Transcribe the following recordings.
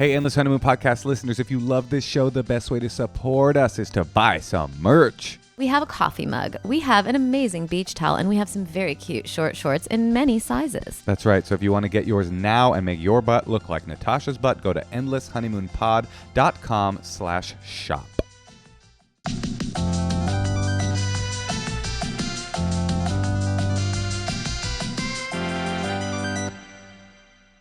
Hey, Endless Honeymoon Podcast listeners, if you love this show, the best way to support us is to buy some merch. We have a coffee mug, we have an amazing beach towel, and we have some very cute short shorts in many sizes. That's right. So if you want to get yours now and make your butt look like Natasha's butt, go to endlesshoneymoonpod.com/shop.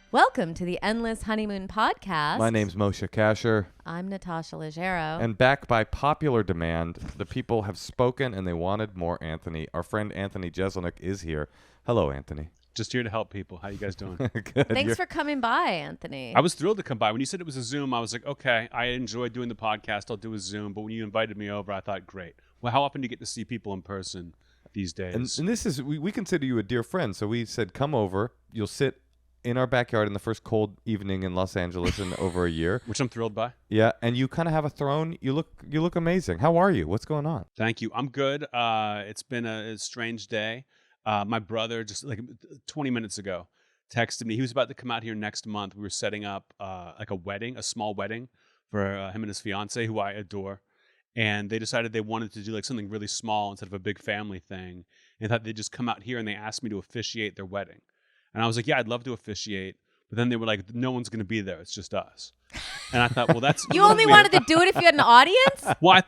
Welcome to the Endless Honeymoon Podcast. My name's Moshe Kasher. I'm Natasha Leggero. And back by popular demand, the people have spoken and they wanted more Anthony. Our friend Anthony Jeselnik is here. Hello, Anthony. Just here to help people. How you guys doing? Good. Thanks for coming by, Anthony. I was thrilled to come by. When you said it was a Zoom, I was like, okay, I enjoy doing the podcast. I'll do a Zoom. But when you invited me over, I thought, great. Well, how often do you get to see people in person these days? And this is, we consider you a dear friend. So we said, come over. You'll sit in our backyard in the first cold evening in Los Angeles in over a year. Which I'm thrilled by. Yeah, and you kind of have a throne. You look amazing. How are you? What's going on? Thank you. I'm good. It's been a strange day. My brother, just like 20 minutes ago, texted me. He was about to come out here next month. We were setting up like a wedding, a small wedding for him and his fiance, who I adore. And they decided they wanted to do like something really small instead of a big family thing. And thought they'd just come out here and they asked me to officiate their wedding. And I was like, yeah, I'd love to officiate. But then they were like, no one's going to be there. It's just us. And I thought, well, that's You only wanted to do it if you had an audience? Well,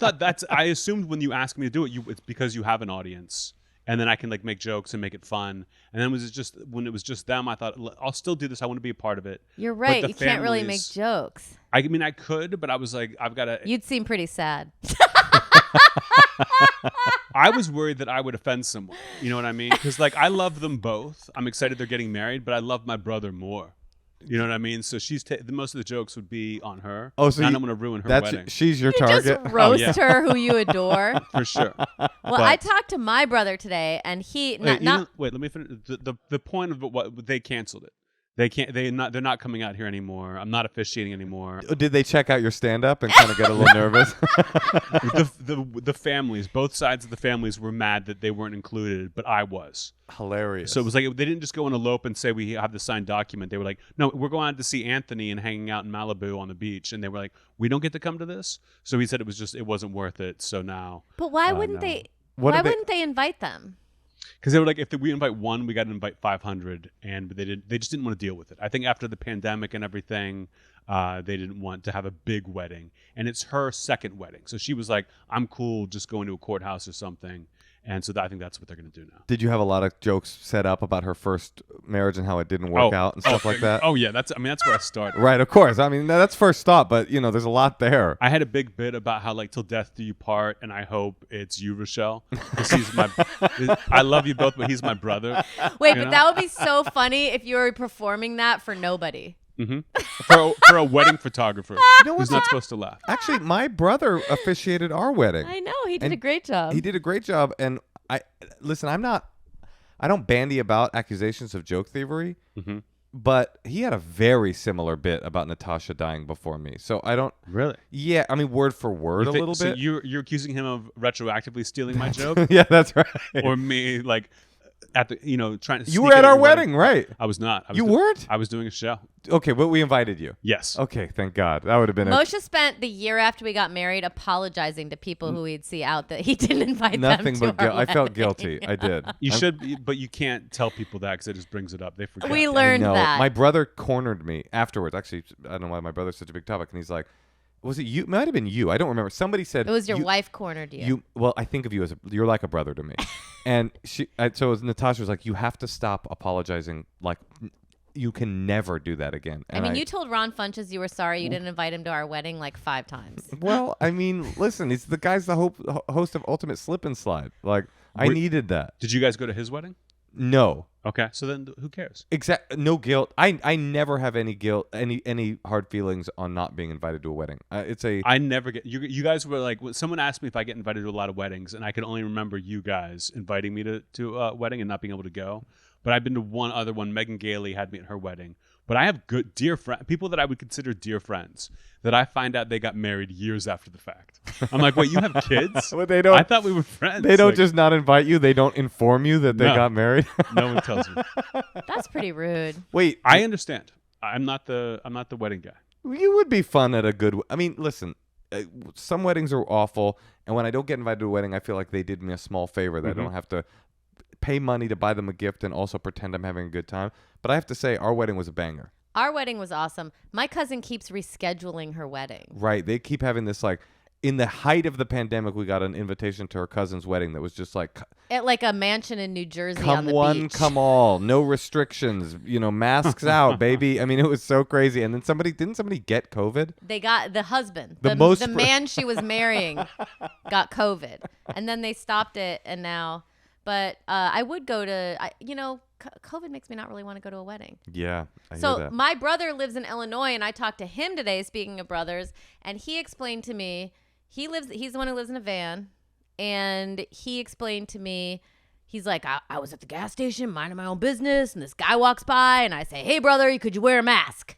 I assumed when you asked me to do it, it's because you have an audience. And then I can like make jokes and make it fun. And then when it was just them, I thought, I'll still do this. I want to be a part of it. You're right. You can't really make jokes. I mean, I could, but I was like, I've got to. You'd seem pretty sad. I was worried that I would offend someone. You know what I mean? Because like I love them both. I'm excited they're getting married, but I love my brother more. You know what I mean? So most of the jokes would be on her. Oh, so I don't want to ruin her wedding. She's your You target. just roast her, who you adore. For sure. Well, I talked to my brother today, and he wait. Let me finish. The point of what they canceled it. They're not coming out here anymore. I'm not officiating anymore. Did they check out your stand-up and kind of get a little nervous? The families, both sides of the families were mad that they weren't included, but I was. Hilarious. So it was like they didn't just go and elope and say we have the signed document. They were like, no, we're going out to see Anthony and hanging out in Malibu on the beach. And they were like, we don't get to come to this. So he said it wasn't worth it. So now. But why wouldn't they? Wouldn't they invite them? Because they were like, if we invite one, we got to invite 500, and they just didn't want to deal with it. I think after the pandemic and everything, they didn't want to have a big wedding, and it's her second wedding, so she was like, I'm cool just going to a courthouse or something, and so I think that's what they're going to do now. Did you have a lot of jokes set up about her first marriage and how it didn't work out and stuff like that? Oh yeah, that's where I started. Right, of course. I mean, that's first thought, but there's a lot there. I had a big bit about how like till death do you part, and I hope it's you, Rochelle, because I love you both, but he's my brother. Wait, but that would be so funny if you were performing that for nobody. Mm-hmm. For a wedding photographer who's not supposed to laugh. Actually, my brother officiated our wedding. I know, he did a great job. He did a great job, and I don't bandy about accusations of joke thievery, but he had a very similar bit about Natasha dying before me. So I don't really. Yeah, I mean word for word a little bit. So you're accusing him of retroactively stealing my joke? Yeah, that's right. Or me like at the trying to. You were at our wedding, right? I was not. You weren't? I was doing a show. Okay, but we invited you. Yes. Okay, thank God. That would have been. Moshe spent the year after we got married apologizing to people who he'd see out that he didn't invite Nothing them to but our I felt wedding. guilty. I did. You should, but you can't tell people that because it just brings it up. They forget. We learned No, that. my brother cornered me afterwards. Actually, I don't know why my brother's such a big topic, and he's like, "Was it you? It might have been you. I don't remember." Somebody said It was your wife cornered you. Well, I think of you as you're like a brother to me, and so Natasha was like, "You have to stop apologizing. Like, you can never do that again." And I mean, you told Ron Funches you were sorry you didn't invite him to our wedding like 5 times. Well, I mean, listen, he's the guy's the host of Ultimate Slip and Slide. Like, I needed that. Did you guys go to his wedding? No. Okay, so then who cares? No guilt. I never have any guilt, any hard feelings on not being invited to a wedding. I never get. You guys were like, someone asked me if I get invited to a lot of weddings, and I can only remember you guys inviting me to a wedding and not being able to go. But I've been to one other one. Megan Gailey had me at her wedding. But I have good, dear friends, people that I would consider dear friends, that I find out they got married years after the fact. I'm like, wait, you have kids? Well, they don't. I thought we were friends. They don't just not invite you. They don't inform you that they got married. No one tells me. That's pretty rude. Wait, I understand. I'm not the wedding guy. You would be fun at a good. I mean, listen. Some weddings are awful, and when I don't get invited to a wedding, I feel like they did me a small favor that I don't have to pay money to buy them a gift and also pretend I'm having a good time. But I have to say, our wedding was a banger. Our wedding was awesome. My cousin keeps rescheduling her wedding. Right. They keep having this, like, in the height of the pandemic, we got an invitation to her cousin's wedding that was just like at like a mansion in New Jersey come on the one, beach. come all, no restrictions, masks out, baby. I mean, it was so crazy. And then didn't somebody get COVID? They got the husband, the man she was marrying got COVID, and then they stopped it, and now. But I would go to, COVID makes me not really want to go to a wedding. Yeah, I hear So that. my brother lives in Illinois, and I talked to him today, speaking of brothers, and he explained to me, he's the one who lives in a van, and he explained to me, he's like, I was at the gas station minding my own business, and this guy walks by, and I say, hey, brother, could you wear a mask?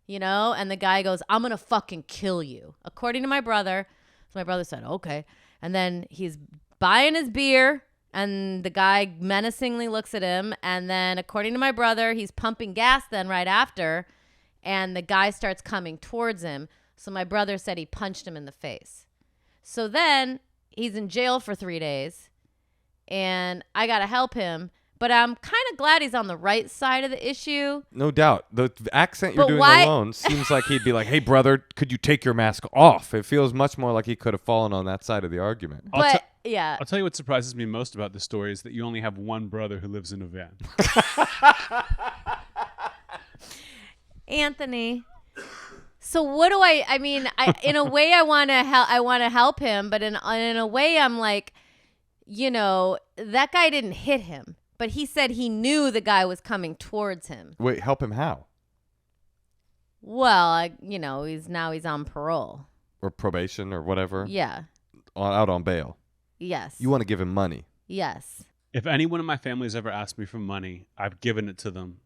And the guy goes, I'm going to fucking kill you, according to my brother. So my brother said, okay. And then he's buying his beer, and the guy menacingly looks at him. And then, according to my brother, he's pumping gas then right after. And the guy starts coming towards him. So my brother said he punched him in the face. So then he's in jail for 3 days. And I got to help him. But I'm kind of glad he's on the right side of the issue. No doubt. The accent you're But doing why- alone seems like he'd be like, hey, brother, could you take your mask off? It feels much more like he could have fallen on that side of the argument. But, yeah. I'll tell you what surprises me most about this story is that you only have one brother who lives in a van. Anthony. So what do I mean, in a way I want to help him, but in a way I'm like, that guy didn't hit him, but he said he knew the guy was coming towards him. Wait, help him how? Well, he's on parole. Or probation or whatever? Yeah. Out on bail. Yes. You want to give him money. Yes. If anyone in my family has ever asked me for money, I've given it to them.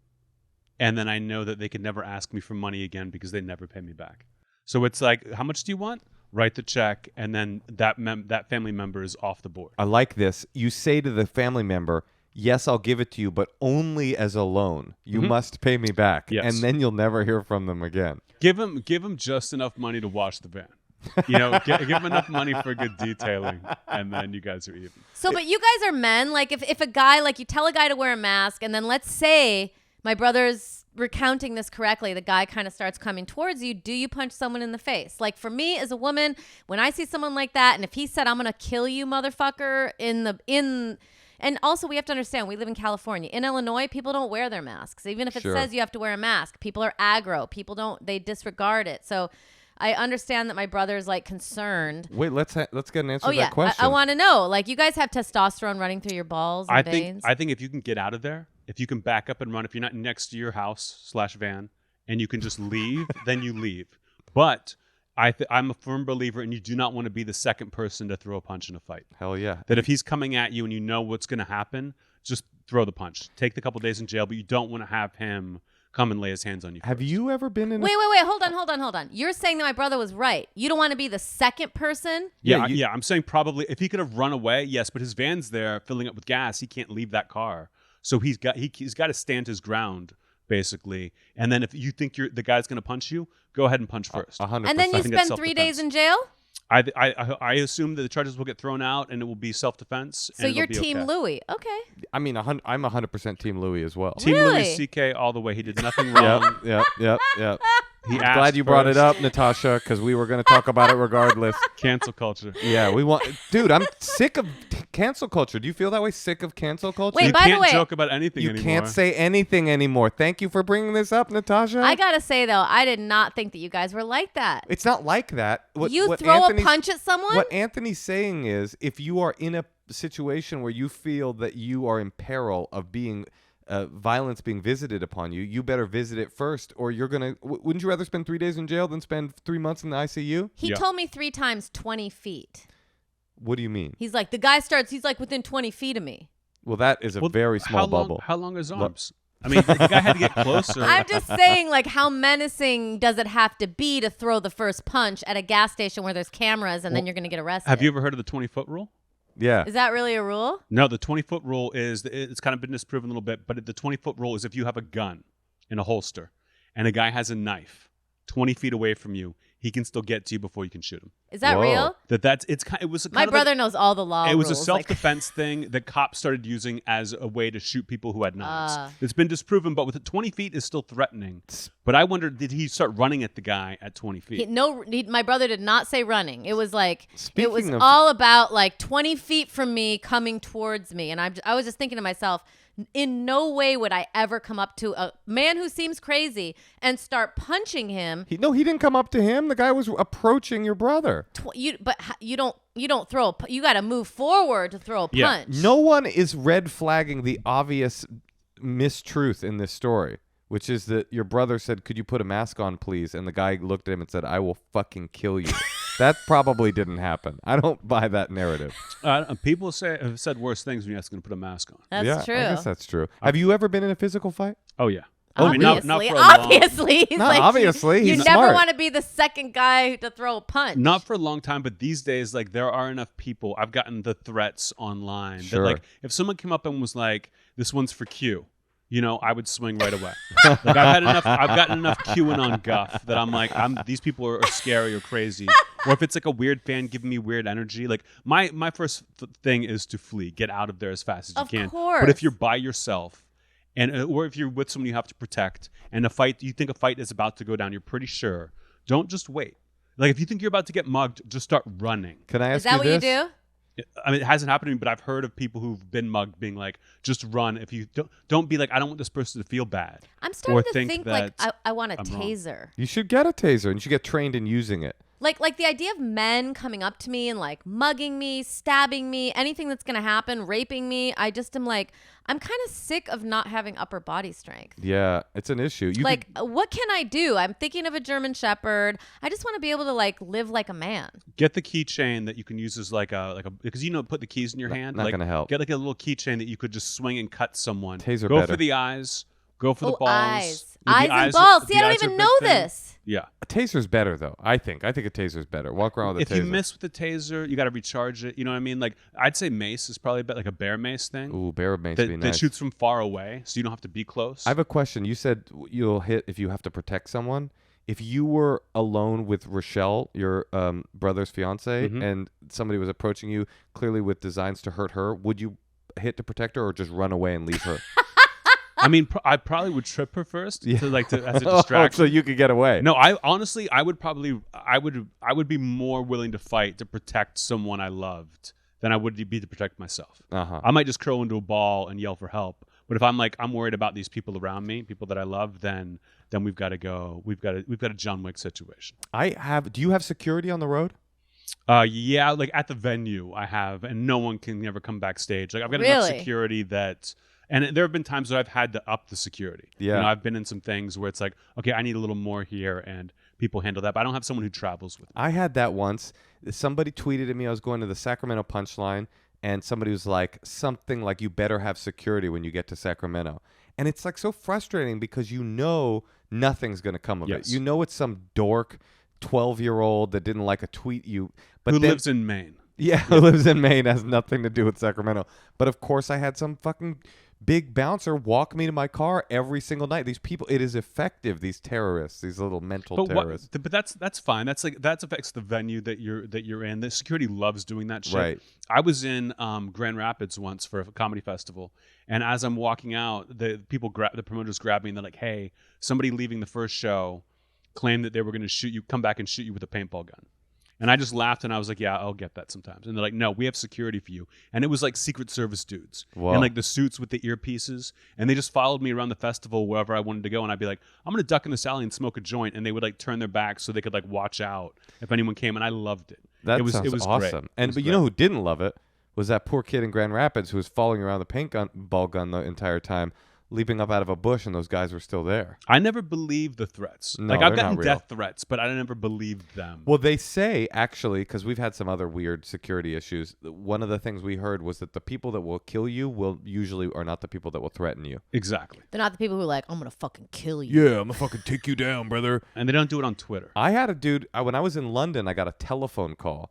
And then I know that they could never ask me for money again because they never pay me back. So it's like, how much do you want? Write the check, and then that family member is off the board. I like this. You say to the family member, yes, I'll give it to you, but only as a loan. You must pay me back. Yes. And then you'll never hear from them again. Give them just enough money to wash the van. Give them enough money for good detailing, and then you guys are even. So, but you guys are men. Like, if a guy, like, you tell a guy to wear a mask, and then let's say my brother's recounting this correctly, the guy kind of starts coming towards you. Do you punch someone in the face? Like, for me as a woman, when I see someone like that, and if he said, I'm going to kill you, motherfucker, and also we have to understand, we live in California. In Illinois, people don't wear their masks. Even if it says you have to wear a mask, people are aggro. They disregard it. So I understand that my brother's like concerned. Wait, let's get an answer to yeah. that question. I want to know. Like, you guys have testosterone running through your balls and veins? I think if you can get out of there, if you can back up and run, if you're not next to your house/van and you can just leave, then you leave. But I'm a firm believer, and you do not want to be the second person to throw a punch in a fight. Hell yeah. That if he's coming at you and you know what's going to happen, just throw the punch. Take the couple days in jail, but you don't want to have him come and lay his hands on you. Have you ever been in Wait. Hold on. You're saying that my brother was right. You don't want to be the second person? Yeah, I'm saying probably if he could have run away, yes, but his van's there filling up with gas. He can't leave that car. So he's got to stand his ground, basically. And then if you think the guy's going to punch you, go ahead and punch first. 100%. And then you spend 3 days in jail? I assume that the charges will get thrown out and it will be self-defense. So you're Team Louis. Okay. I mean, I'm 100% Team Louis as well. Team Really? Louis CK all the way. He did nothing wrong. Yep. He I'm glad you brought it up, Natasha, because we were going to talk about it regardless. Cancel culture. Yeah, dude, I'm sick of cancel culture. Do you feel that way? Sick of cancel culture? Wait, You by the can't way, joke about anything You anymore. can't say anything anymore. Thank you for bringing this up, Natasha. I got to say, though, I did not think that you guys were like that. It's not like that. You throw a punch at someone? What Anthony's saying is, if you are in a situation where you feel that you are in peril of being violence being visited upon you, you better visit it first, or you're gonna. Wouldn't you rather spend 3 days in jail than spend 3 months in the ICU? He told me 3 times 20 feet. What do you mean? He's like, the guy starts, he's like within 20 feet of me. Well, that is a very small bubble. How long is arms? I mean, the guy had to get closer. I'm just saying, like, how menacing does it have to be to throw the first punch at a gas station where there's cameras and then you're going to get arrested? Have you ever heard of the 20-foot rule? Yeah. Is that really a rule? No, the 20-foot rule it's kind of been disproven a little bit, but the 20-foot rule is if you have a gun in a holster and a guy has a knife, 20 feet away from you, he can still get to you before you can shoot him. Is that Whoa. real? It was My brother knows all the law It was a rules, like- self-defense thing that cops started using as a way to shoot people who had knives. Ah. It's been disproven, but with 20 feet is still threatening. But I wondered, did he start running at the guy at 20 feet? My brother did not say running. It was like Speaking it was of- all about like 20 feet from me coming towards me, and I was just thinking to myself, in no way would I ever come up to a man who seems crazy and start punching him. He didn't come up to him. The guy was approaching your brother. You don't throw. You got to move forward to throw a Yeah. punch. No one is red flagging the obvious mistruth in this story, which is that your brother said, "Could you put a mask on, please?" And the guy looked at him and said, "I will fucking kill you." That probably didn't happen. I don't buy that narrative. People have said worse things when you ask them to put a mask on. That's yeah, true. I guess that's true. Have you ever been in a physical fight? Oh, yeah. Oh, I mean, not Obviously, for a long- obviously, He's Not like, obviously, You he's never smart. want to be the second guy to throw a punch. Not for a long time, but these days, like, there are enough people. I've gotten the threats online Sure. that, like, if someone came up and was like, "This one's for Q," I would swing right away. Like, I've gotten enough QAnon guff that I'm like, these people are scary or crazy. Or if it's like a weird fan giving me weird energy, like my first thing is to flee, get out of there as fast as Of you can. course. But if you're by yourself, or if you're with someone you have to protect, and you think a fight is about to go down, you're pretty sure. Don't just wait. Like, if you think you're about to get mugged, just start running. Can I ask Is that you what this? you do? I mean, it hasn't happened to me, but I've heard of people who've been mugged being like, just run. If you don't be like, I don't want this person to feel bad. I'm starting to think think like that I want a I'm wrong. taser. You should get a taser and you should get trained in using it. Like the idea of men coming up to me and like mugging me, stabbing me, anything that's gonna happen, raping me. I just am like, I'm kind of sick of not having upper body strength. Yeah, it's an issue. You Like, could- what can I do? I'm thinking of a German Shepherd. I just want to be able to like live like a man. Get the keychain that you can use as like a because put the keys in your hand. not like, gonna help. Get like a little keychain that you could just swing and cut someone. Taser Go better. for the eyes. Go for the balls. Eyes. The Eyes and eyes- balls. the See, I don't eyes are a even big know thing. this. Yeah. a taser's better though. I think a taser's better. Walk around with If a taser. you miss with the taser, you got to recharge it. You know what I mean? Like, I'd say mace is probably like a bear mace thing. Ooh, bear mace that, be that nice. shoots from far away, so you don't have to be close. I have a question. You said you'll hit if you have to protect someone. If you were alone with Rochelle, your brother's fiance, Mhm. and somebody was approaching you clearly with designs to hurt her, would you hit to protect her or just run away and leave her? I mean, I probably would trip her first as a Oh, distraction. so you could get away. No, I honestly, I would be more willing to fight to protect someone I loved than I would be to protect myself. Uh-huh. I might just curl into a ball and yell for help. But if I'm like, I'm worried about these people around me, people that I love, then we've got to go. We've got a John Wick situation. Do you have security on the road? Yeah, like at the venue I have, and no one can ever come backstage. Like, I've got enough Really? security that. And there have been times where I've had to up the security. Yeah. I've been in some things where it's like, okay, I need a little more here, and people handle that. But I don't have someone who travels with me. I had that once. Somebody tweeted at me. I was going to the Sacramento Punchline, and somebody was like, something like, you better have security when you get to Sacramento. And it's like so frustrating because you know nothing's going to come of it. Yes. You know it's some dork 12-year-old that didn't like a tweet you. But Who then, lives in Maine. Yeah, who lives in Maine, has nothing to do with Sacramento. But of course, I had some fucking big bouncer walk me to my car every single night. These people, it is effective. These terrorists, these little mental terrorists. But that's fine. That affects the venue that you're in. The security loves doing that shit. Right. I was in Grand Rapids once for a comedy festival, and as I'm walking out, the promoters grab me and they're like, "Hey, somebody leaving the first show claimed that they were going to come back and shoot you with a paintball gun." And I just laughed and I was like, yeah, I'll get that sometimes. And they're like, no, we have security for you. And it was like Secret Service dudes Whoa. in like the suits with the earpieces. And they just followed me around the festival wherever I wanted to go. And I'd be like, I'm going to duck in this alley and smoke a joint. And they would like turn their backs so they could like watch out if anyone came. And I loved it. That it was sounds great. awesome. It was But you great. know who didn't love it was that poor kid in Grand Rapids who was following around the paintball gun the entire time, leaping up out of a bush, and those guys were still there. I never believed the threats. No, like I've they're gotten not real. death threats, but I never believed them. Well, they say, actually, because we've had some other weird security issues, one of the things we heard was that the people that will kill you will usually are not the people that will threaten you. Exactly. They're not the people who are like, I'm gonna fucking kill you. Yeah, I'm gonna fucking take you down, brother. And they don't do it on Twitter. I had a dude, when I was in London, I got a telephone call,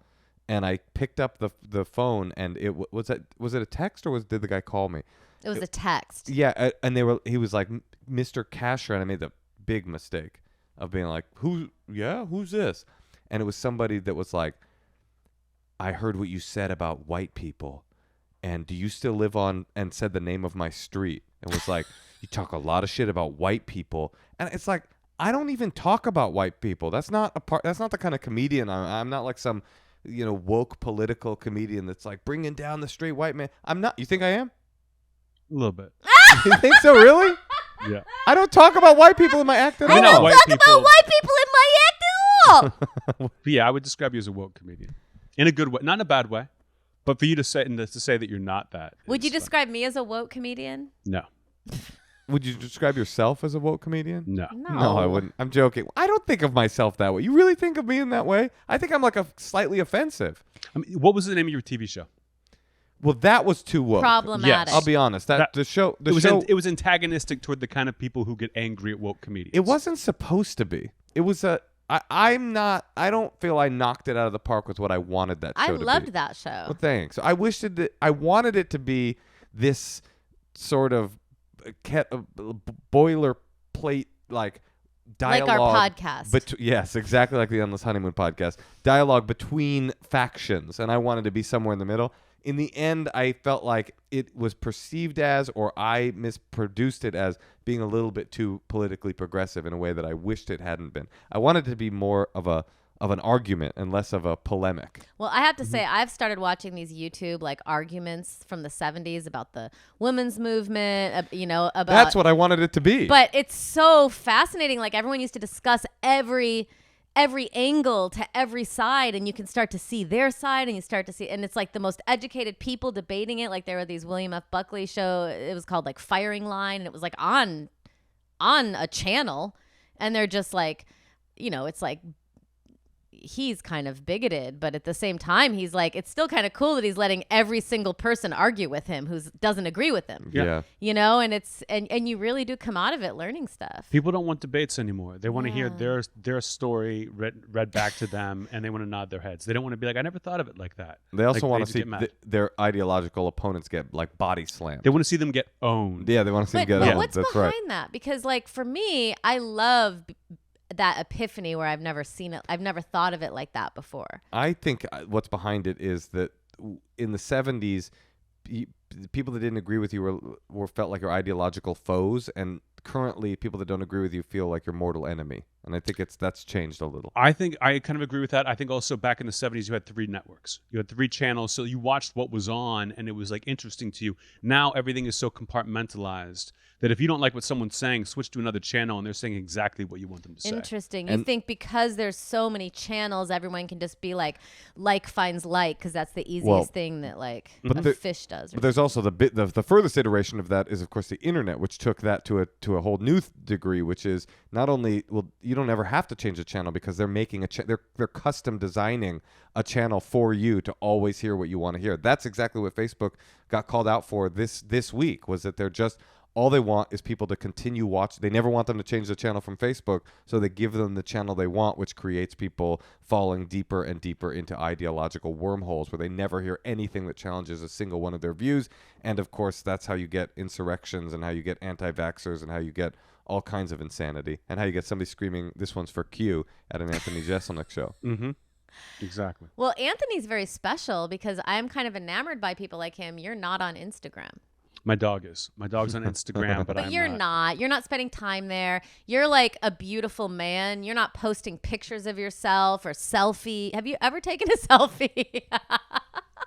and I picked up the phone, and was it a text, or did the guy call me? It was a text. Yeah, and he was like, Mr. Casher, and I made the big mistake. of being like, who's this? And it was somebody that was like, I heard what you said about white people, and do you still live on, and said the name of my street, and was like, you talk a lot of shit about white people. And it's like, I don't even talk about white people. That's not the kind of comedian I'm not like some, woke political comedian that's like bringing down the straight white man. I'm not. You think I am? A little bit. You think so, really? Yeah. I don't talk about white people in my act at all. I don't talk about white people in my act at all. But yeah, I would describe you as a woke comedian. In a good way. Not in a bad way. But for you to say that you're not that. Would you describe me as a woke comedian? No. Would you describe yourself as a woke comedian? No. No, I wouldn't. I'm joking. I don't think of myself that way. You really think of me in that way? I think I'm like a slightly offensive. I mean, what was the name of your TV show? Well, that was too woke. Problematic. I'll be honest. The show. It was antagonistic toward the kind of people who get angry at woke comedians. It wasn't supposed to be. It was I don't feel I knocked it out of the park with what I wanted that show to be. I loved that show. Well, thanks. I wanted it to be this sort of boilerplate like dialogue. Like our podcast. Yes, exactly like the Endless Honeymoon podcast. Dialogue between factions, and I wanted to be somewhere in the middle. In the end, I felt like it was perceived as, or I misproduced it as, being a little bit too politically progressive in a way that I wished it hadn't been. I wanted it to be more of an argument and less of a polemic. Well, I have to say, I've started watching these YouTube like arguments from the 70s about the women's movement, about... That's what I wanted it to be. But it's so fascinating. Like everyone used to discuss every angle to every side, and you can start to see their side, and and it's like the most educated people debating it. Like there were these William F. Buckley show. It was called like Firing Line, and it was like on a channel, and they're just like, it's like he's kind of bigoted, but at the same time, he's like, it's still kind of cool that he's letting every single person argue with him who doesn't agree with him. Yeah. And it's and you really do come out of it learning stuff. People don't want debates anymore. They want to hear their story read back to them, and they want to nod their heads. They don't want to be like, I never thought of it like that. They also want to see their ideological opponents get like body slammed. They want to see them get owned. Yeah, they want to see them get owned. owned. What's That's behind right. that? Because like for me, I love that epiphany where I've never seen it. I've never thought of it like that before. I think what's behind it is that in the 70s, people that didn't agree with you were felt like your ideological foes, and currently people that don't agree with you feel like your mortal enemy. And I think that's changed a little. I think I kind of agree with that. I think also back in the 70s, you had 3 networks. You had 3 channels, so you watched what was on, and it was like interesting to you. Now everything is so compartmentalized that if you don't like what someone's saying, switch to another channel, and they're saying exactly what you want them to say. Interesting. You think because there's so many channels, everyone can just be like finds like, because that's the easiest thing that like a fish does. But there's also the furthest iteration of that is, of course, the internet, which took that to a whole new degree, which is not only, you don't ever have to change a channel because they're making they're custom designing a channel for you to always hear what you want to hear. That's exactly what Facebook got called out for this week, was that they're just, all they want is people to continue watching. They never want them to change the channel from Facebook, so they give them the channel they want, which creates people falling deeper and deeper into ideological wormholes where they never hear anything that challenges a single one of their views. And of course, that's how you get insurrections, and how you get anti-vaxxers, and how you get all kinds of insanity, and how you get somebody screaming, "This one's for Q," at an Anthony Jeselnik show. Mm-hmm. Exactly. Well, Anthony's very special because I'm kind of enamored by people like him. You're not on Instagram. My dog is. My dog's on Instagram, but I'm you're not. You're not spending time there. You're like a beautiful man. You're not posting pictures of yourself or selfie. Have you ever taken a selfie?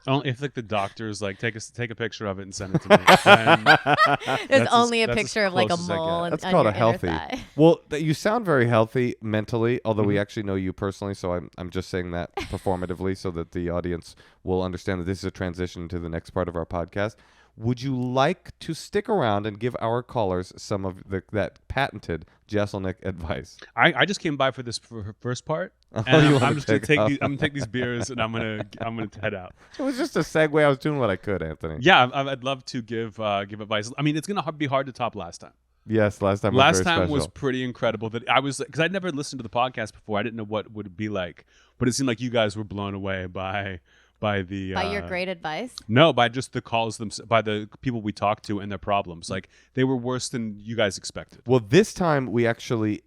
Only if like the doctor's like take a picture of it and send it to me. There's only a picture of like a mole. That's called a healthy. Well, you sound very healthy mentally, although we actually know you personally, so I'm just saying that performatively so that the audience will understand that this is a transition to the next part of our podcast. Would you like to stick around and give our callers some of that patented Jeselnik advice? I just came by for this first part. Oh, and I'm just gonna take these beers and I'm gonna head out. It was just a segue. I was doing what I could, Anthony. Yeah, I'd love to give advice. I mean, it's gonna be hard to top last time. Yes, last time was pretty incredible. That I was, because I'd never listened to the podcast before. I didn't know what would it be like, but it seemed like you guys were blown away by your great advice. No, by just the calls by the people we talked to and their problems. Like they were worse than you guys expected. Well, this time we actually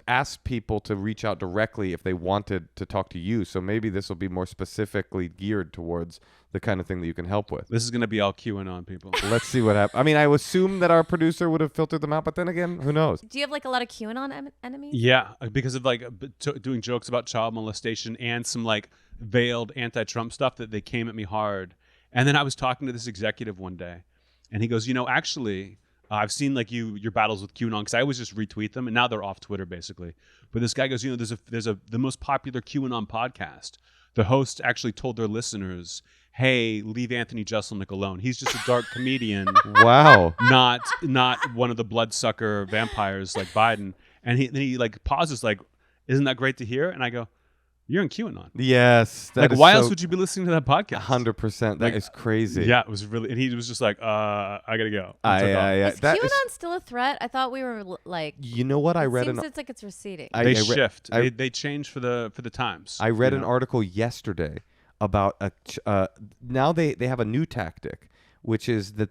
asked people to reach out directly if they wanted to talk to you. So maybe this will be more specifically geared towards the kind of thing that you can help with. This is going to be all QAnon people. Let's see what happens. I mean, I assume that our producer would have filtered them out, but then again, who knows? Do you have like a lot of QAnon enemies? Yeah, because of like doing jokes about child molestation and some like veiled anti-Trump stuff that they came at me hard. And then I was talking to this executive one day, and he goes, actually, I've seen like your battles with QAnon, because I always just retweet them, and now they're off Twitter basically. But this guy goes, there's the most popular QAnon podcast. The host actually told their listeners, "Hey, leave Anthony Jeselnik alone. He's just a dark comedian. Wow, not one of the bloodsucker vampires like Biden." And he like pauses, like, "Isn't that great to hear?" And I go, "You're in QAnon." Yes. Like, why else would you be listening to that podcast? 100%. That is crazy. Yeah, it was really, and he was just like, I gotta go. Is QAnon still a threat? I thought we were like. You know what? I read seems it's like it's receding. They shift. They change for the times. I read an article yesterday about now they have a new tactic, which is that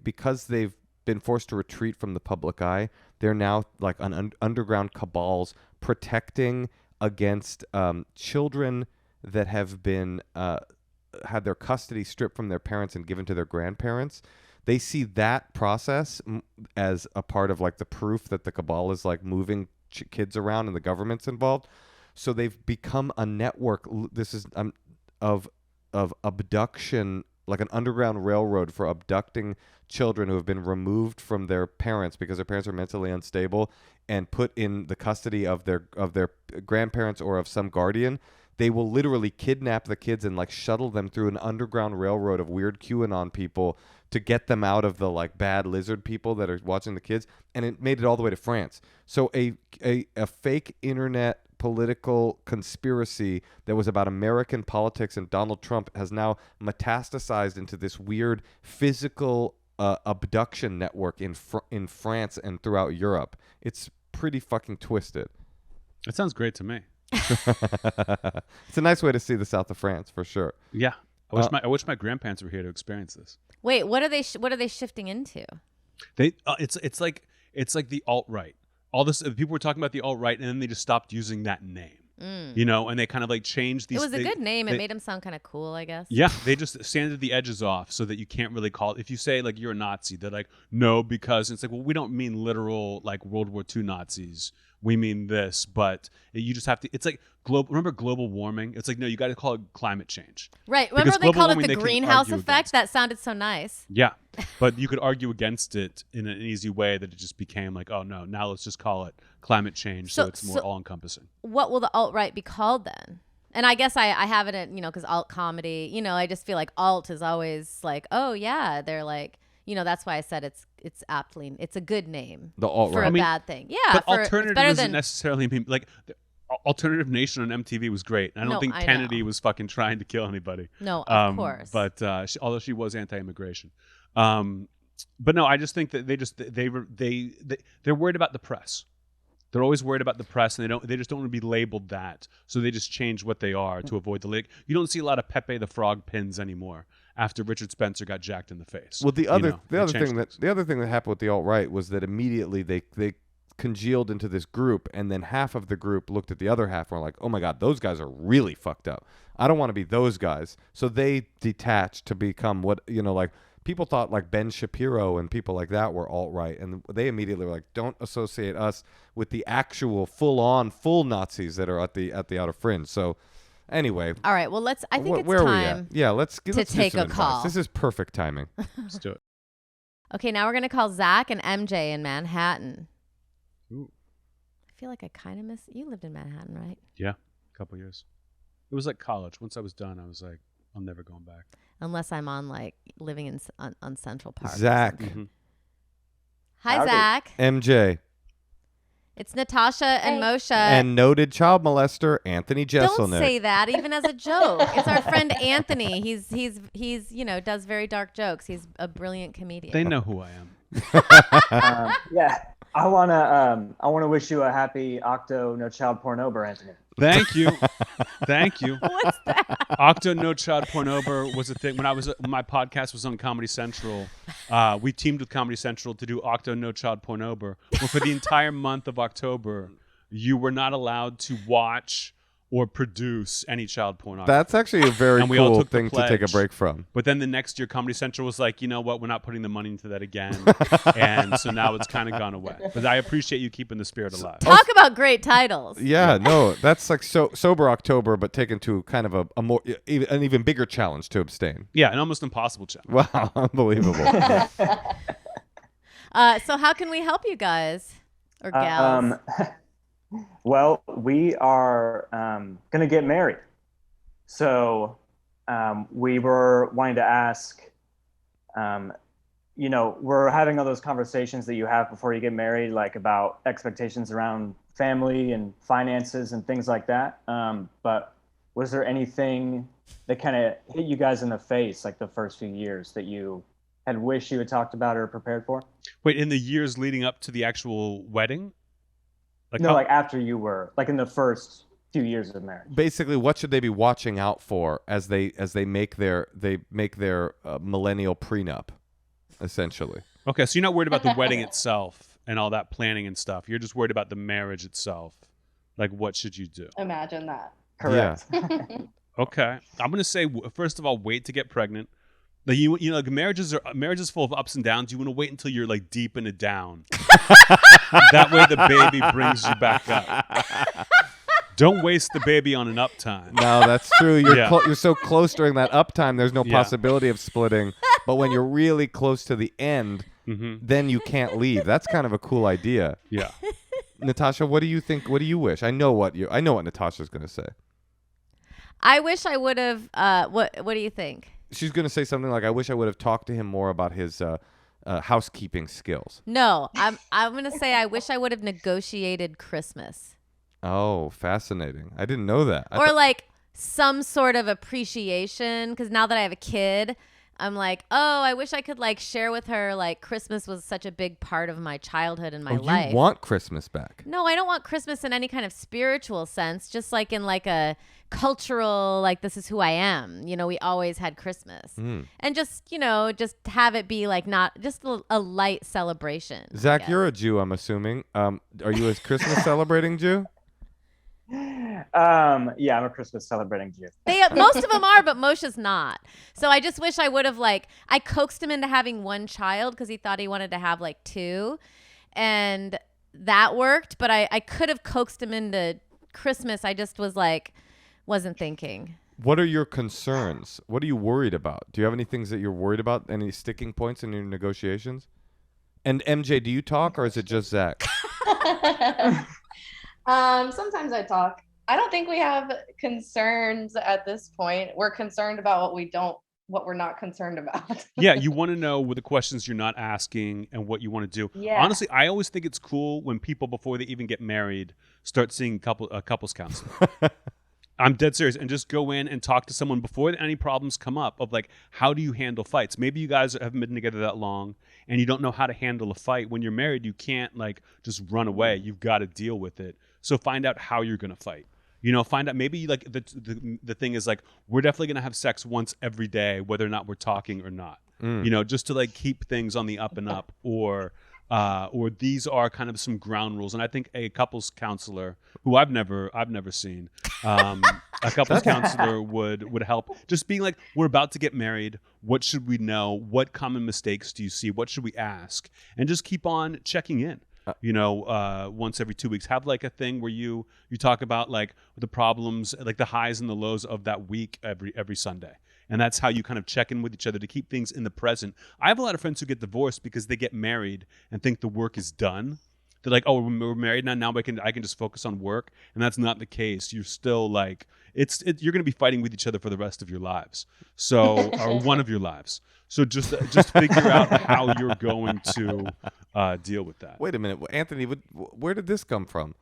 because they've been forced to retreat from the public eye, they're now like underground cabals protecting against children that have been had their custody stripped from their parents and given to their grandparents. They see that process as a part of like the proof that the cabal is like moving kids around and the government's involved. So they've become a network. This is of abduction, like an underground railroad for abducting children who have been removed from their parents because their parents are mentally unstable and put in the custody of their grandparents or of some guardian. They will literally kidnap the kids and like shuttle them through an underground railroad of weird QAnon people to get them out of the like bad lizard people that are watching the kids. And it made it all the way to France. So a fake internet political conspiracy that was about American politics and Donald Trump has now metastasized into this weird physical abduction network in France and throughout Europe. It's pretty fucking twisted. That sounds great to me. It's a nice way to see the south of France for sure. Yeah, I wish my grandparents were here to experience this. Wait, what are they shifting into? It's like the alt-right. All this people were talking about the alt-right, and then they just stopped using that name. And they kind of like changed these. It was a good name. It made him sound kind of cool, I guess. Yeah, they just sanded the edges off so that you can't really call it. If you say like you're a Nazi, they're like, no, because it's like, well, we don't mean literal like World War II Nazis. We mean this, but you just have to. It's like remember global warming? It's like, no, you got to call it climate change. Right. Remember they called it the greenhouse effect? That sounded so nice. Yeah, but you could argue against it in an easy way that it just became like, oh no, now let's just call it climate change, so it's more all-encompassing. What will the alt-right be called then? And I guess I have it at, because alt comedy, I just feel like alt is always like, oh yeah, they're like, that's why I said it's aptly, it's a good name the alt-right. for a bad thing. Yeah, but alternative doesn't necessarily mean like Alternative Nation on MTV was great. I don't think Kennedy was fucking trying to kill anybody. No, of course. But although she was anti-immigration, but no, I just think that they're worried about the press. They're always worried about the press, and they just don't want to be labeled that. So they just change what they are to avoid the link. You don't see a lot of Pepe the Frog pins anymore after Richard Spencer got jacked in the face. Well, the other thing that happened with the alt-right was that immediately they congealed into this group, and then half of the group looked at the other half and were like, oh my God, those guys are really fucked up. I don't want to be those guys. So they detached to become what, like people thought like Ben Shapiro and people like that were alt-right, and they immediately were like, don't associate us with the actual full Nazis that are at the outer fringe. So anyway. All right, well, I think it's time. Yeah, let's take a call. This is perfect timing. Let's do it. Okay, now we're going to call Zach and MJ in Manhattan. Ooh. I feel like I kind of miss. You lived in Manhattan, right? Yeah, a couple years. It was like college. Once I was done, I was like, I'm never going back. Unless I'm on like living on Central Park. Zach. Mm-hmm. Hi, Howdy. Zach. MJ. It's Natasha and Moshe. And noted child molester Anthony Jeselnik. Don't say that, even as a joke. It's our friend Anthony. He's does very dark jokes. He's a brilliant comedian. They know who I am. Yeah. I wanna wish you a happy Octo No Child Pornober, Anthony. Thank you. Thank you. What's that? Octo No Child Pornober was a thing when my podcast was on Comedy Central. We teamed with Comedy Central to do Octo No Child Pornober. Well, for the entire month of October, you were not allowed to watch or produce any child pornography. That's actually a very And we all cool took the thing to take a pledge. break from. But then the next year, Comedy Central was like, you know what? We're not putting the money into that again. And so now it's kind of gone away. But I appreciate you keeping the spirit alive. Talk about great titles. Yeah, no, that's like Sober October, but taken to kind of an even bigger challenge to abstain. Yeah, an almost impossible challenge. Wow, unbelievable. So how can we help you guys or gals? Well, we are going to get married. So we were wanting to ask, we're having all those conversations that you have before you get married, like about expectations around family and finances and things like that. But was there anything that kind of hit you guys in the face, like the first few years, that you had wished you had talked about or prepared for? Wait, in the years leading up to the actual wedding? Like after you were, like in the first few years of marriage. Basically, what should they be watching out for as they make their millennial prenup, essentially? Okay, so you're not worried about the wedding itself and all that planning and stuff. You're just worried about the marriage itself. Like, what should you do? Imagine that. Correct. Yeah. Okay, I'm gonna say first of all, wait to get pregnant. Like like marriage is full of ups and downs. You want to wait until you're like deep in a down. That way, the baby brings you back up. Don't waste the baby on an uptime. No, that's true. You're Yeah. you're so close during that uptime. There's no Yeah. possibility of splitting. But when you're really close to the end, then you can't leave. That's kind of a cool idea. Yeah. Natasha, what do you think? What do you wish? I know what Natasha's going to say. I wish I would have. What do you think? She's going to say something like, "I wish I would have talked to him more about his housekeeping skills." No, I'm gonna say I wish I would have negotiated Christmas. Oh, fascinating. I didn't know that. Or like some sort of appreciation, because now that I have a kid, I'm like, oh, I wish I could like share with her like Christmas was such a big part of my childhood and my life. You want Christmas back? No, I don't want Christmas in any kind of spiritual sense, just like in like a cultural, like this is who I am. We always had Christmas. And just have it be like not just a light celebration. I Zach, guess. you're a Jew, I'm assuming. Are you a Christmas celebrating Jew? Yeah, I'm a Christmas celebrating Jew. Most of them are, but Moshe's not. So I just wish I would have I coaxed him into having one child because he thought he wanted to have like two, and that worked. But I could have coaxed him into Christmas. I just wasn't thinking. What are your concerns? What are you worried about? Do you have any things that you're worried about? Any sticking points in your negotiations? And MJ, do you talk or is it just Zach? Sometimes I talk. I don't think we have concerns at this point. We're concerned about what we're not concerned about. Yeah, you want to know what the questions you're not asking and what you want to do. Yeah. Honestly, I always think it's cool when people, before they even get married, start seeing couples counseling. I'm dead serious. And just go in and talk to someone before any problems come up of like, how do you handle fights? Maybe you guys haven't been together that long and you don't know how to handle a fight. When you're married, you can't like just run away. You've got to deal with it. So find out how you're going to fight. Find out maybe like the thing is like, we're definitely going to have sex once every day, whether or not we're talking or not, just to like keep things on the up and up, or these are kind of some ground rules. And I think a couples counselor who I've never seen, a couples counselor would help. Just being like, we're about to get married. What should we know? What common mistakes do you see? What should we ask? And just keep on checking in. Once every 2 weeks, have like a thing where you talk about like the problems, like the highs and the lows of that week every Sunday. And that's how you kind of check in with each other to keep things in the present. I have a lot of friends who get divorced because they get married and think the work is done. They're like, oh, we're married now I can just focus on work. And that's not the case. You're still like, you're going to be fighting with each other for the rest of your lives. So, or one of your lives. So just figure out how you're going to deal with that. Wait a minute, Anthony. Where did this come from?